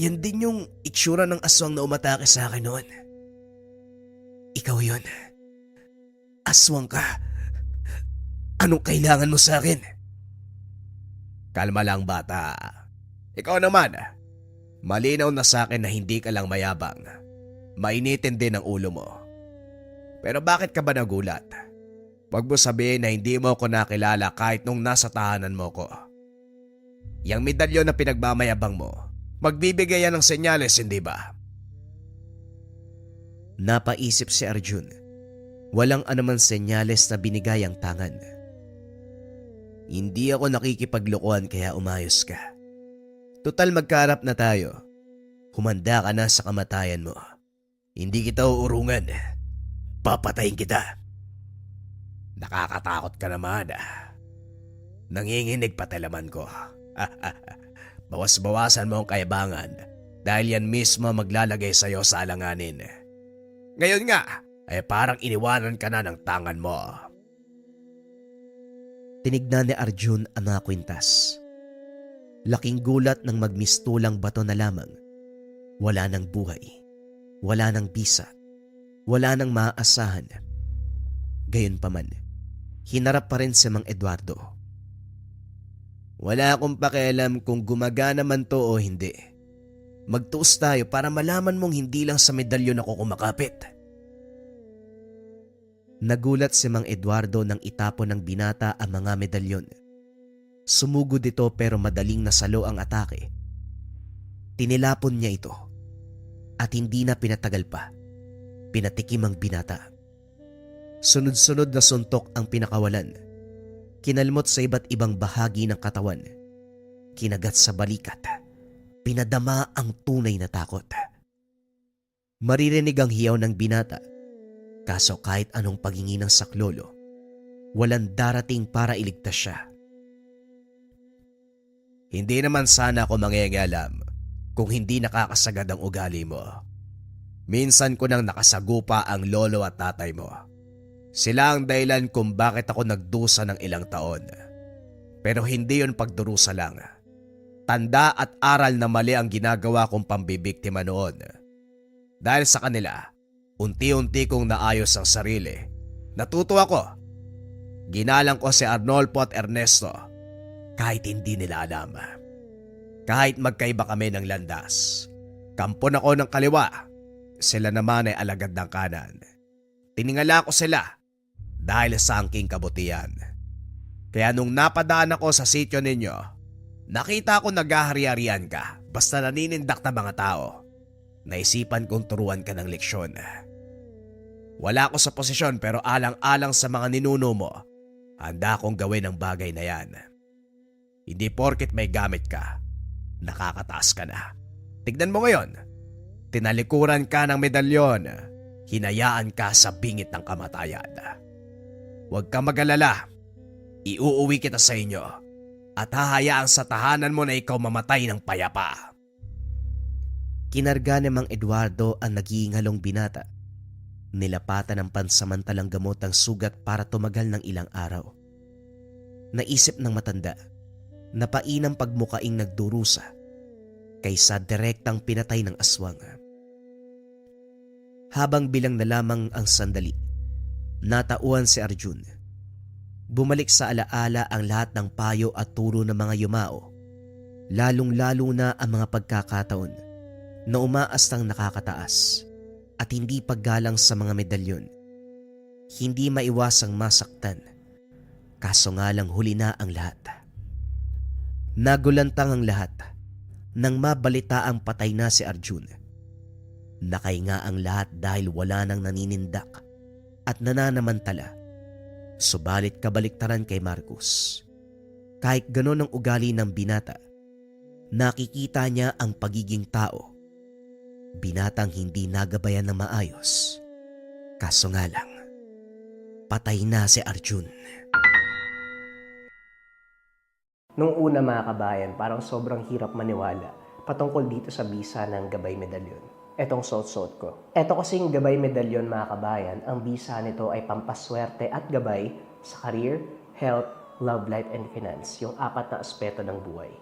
Yan din yung itsura ng aswang na umatake sa akin noon. Ikaw yun. Aswang ka. Anong kailangan mo sa akin? Kalma lang bata. Ikaw naman. Malinaw na sa akin na hindi ka lang mayabang. Mainitin din ang ulo mo. Pero bakit ka ba nagulat? Huwag mo sabihin na hindi mo ako nakilala kahit nung nasa tahanan mo ko. Yang medalyon na pinagmamayabang mo, magbibigay yan ng senyales, hindi ba? Napaisip si Arjun. Walang anuman senyales na binigay ang tangan. Hindi ako nakikipaglokohan kaya umayos ka. Tutal magkaharap na tayo. Humanda ka na sa kamatayan mo. Hindi kita uurungan. Papatayin kita. Nakakatakot ka naman. Nanginginig patelaman ko. Bawas-bawasan mo ang kayabangan dahil yan mismo maglalagay sa'yo sa alanganin. Ngayon nga, ay parang iniwanan ka na ng tangan mo. Tinignan ni Arjun ang mga kwintas. Laking gulat ng magmistulang bato na lamang. Wala nang buhay. Wala nang bisa. Wala nang maaasahan. Gayunpaman, hinarap pa rin si Mang Eduardo. Wala akong pakialam kung gumagana man to o hindi. Magtuos tayo para malaman mong hindi lang sa medalyon ako kumakapit. Nagulat si Mang Eduardo nang itapon ng binata ang mga medalyon. Sumugod ito pero madaling nasalo ang atake. Tinilapon niya ito at hindi na pinatagal pa. Pinatikim ang binata. Sunod-sunod na suntok ang pinakawalan. Kinalmot sa iba't ibang bahagi ng katawan. Kinagat sa balikat. Pinadama ang tunay na takot. Maririnig ang hiyaw ng binata. Kaso kahit anong paghingi ng saklolo, walang darating para iligtas siya. Hindi naman sana ako mangyayalam kung hindi nakakasagad ang ugali mo. Minsan ko nang nakasagupa ang lolo at tatay mo. Sila ang dahilan kung bakit ako nagdusa ng ilang taon. Pero hindi yon pagdurusa lang. Tanda at aral na mali ang ginagawa kong pambibiktima noon. Dahil sa kanila, unti-unti kong naayos ang sarili. Natuto ako. Ginalang ko si Arnolfo at Ernesto kahit hindi nila alam. Kahit magkaiba kami ng landas. Kampon ako ng kaliwa. Sila naman ay alagad ng kanan. Tiningala ko sila dahil sa angking kabutihan. Kaya nung napadaan ako sa sityo ninyo, nakita ko naghahari-harian ka basta naninindak na mga tao. Naisipan kong turuan ka ng leksyon. Wala ako sa posisyon pero alang-alang sa mga ninuno mo, handa akong gawin ang bagay na yan. Hindi porket may gamit ka, nakakataas ka na. Tignan mo ngayon, tinalikuran ka ng medalyon, hinayaan ka sa bingit ng kamatayan. Huwag ka mag-alala, iuuwi kita sa inyo at hahayaan sa tahanan mo na ikaw mamatay ng payapa. Kinarga ni Mang Eduardo ang naghihingalong binata. Nilapatan ng pansamantalang gamot ang sugat para tumagal ng ilang araw. Naisip ng matanda, napainang pagmukaing nagdurusa kaysa direktang pinatay ng aswang. Habang bilang na lamang ang sandali, natauhan si Arjun. Bumalik sa alaala ang lahat ng payo at turo ng mga yumao, lalong-lalo na ang mga pagkakataon na umaastang nakakataas at hindi paggalang sa mga medalyon. Hindi maiwasang masaktan, kaso nga lang huli na ang lahat. Nagulantang ang lahat nang mabalita ang patay na si Arjun. Nakahinga ang lahat dahil wala nang naninindak at nananamantala. Subalit kabaliktaran kay Marcos. Kahit ganon ang ugali ng binata, nakikita niya ang pagiging tao. Binatang hindi nagabayan ng maayos. Kaso nga lang, patay na si Arjun. Nung una mga kabayan, parang sobrang hirap maniwala patungkol dito sa bisa ng Gabay Medalyon. Etong suot-suot ko. Eto kasing Gabay Medalyon mga kabayan, ang bisa nito ay pampaswerte at gabay sa career, health, love life, and finance. Yung 4 na aspeto ng buhay.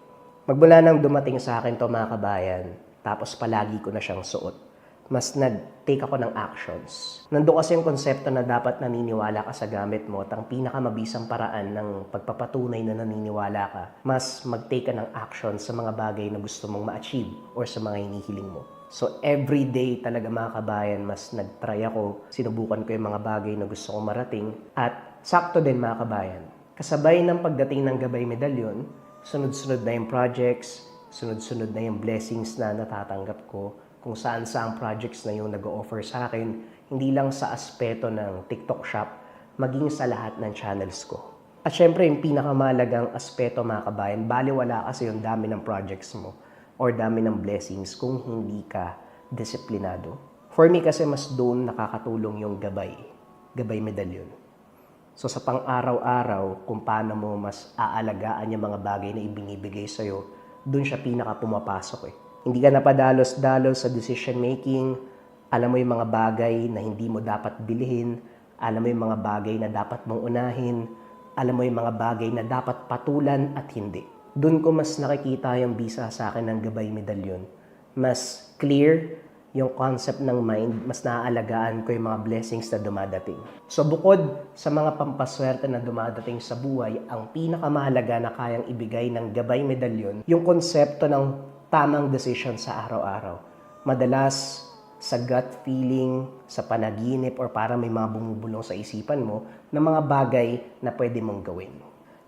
Magmula nang dumating sa akin to mga kabayan, tapos palagi ko na siyang suot, mas nag-take ako ng actions. Nandun kasi yung konsepto na dapat naniniwala ka sa gamit mo at ang pinakamabisang paraan ng pagpapatunay na naniniwala ka, mas mag-take ka ng action sa mga bagay na gusto mong ma-achieve or sa mga hinihiling mo. So every day talaga mga kabayan, mas nag-try ako, sinubukan ko yung mga bagay na gusto kong marating at sakto din mga kabayan. Kasabay ng pagdating ng Gabay Medalyon, sunod-sunod na yung projects, sunod-sunod na yung blessings na natatanggap ko, kung saan-saang projects na yung nag-o-offer sa akin, hindi lang sa aspeto ng TikTok shop, maging sa lahat ng channels ko. At syempre, yung pinakamalagang aspeto mga kabayan, baliwala kasi yung dami ng projects mo or dami ng blessings kung hindi ka disiplinado. For me kasi mas doon nakakatulong yung Gabay Medalyon. So sa pang-araw-araw, kung paano mo mas aalagaan yung mga bagay na ibinibigay sa'yo, doon siya pinaka pumapasok eh. Hindi ka napadalos-dalos sa decision making, alam mo yung mga bagay na hindi mo dapat bilhin, alam mo yung mga bagay na dapat mong unahin, alam mo yung mga bagay na dapat patulan at hindi. Doon ko mas nakikita yung bisa sa akin ng Gabay Medalyon. Mas clear yung concept ng mind, mas naaalagaan ko yung mga blessings na dumadating. So bukod sa mga pampaswerte na dumadating sa buhay, ang pinakamahalaga na kayang ibigay ng Gabay Medalyon, yung konsepto ng tamang decision sa araw-araw. Madalas, sa gut feeling, sa panaginip, or parang may mga bumubulong sa isipan mo na mga bagay na pwede mong gawin.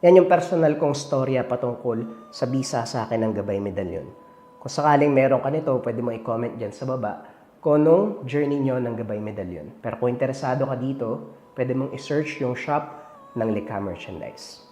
Yan yung personal kong storya patungkol sa bisa sa akin ng Gabay Medalyon. Kung sakaling meron ka nito, pwede mo i-comment dyan sa baba kung anong journey nyo ng Gabay Medalyon. Pero kung interesado ka dito, pwede mong i-search yung shop ng Likha Merchandise.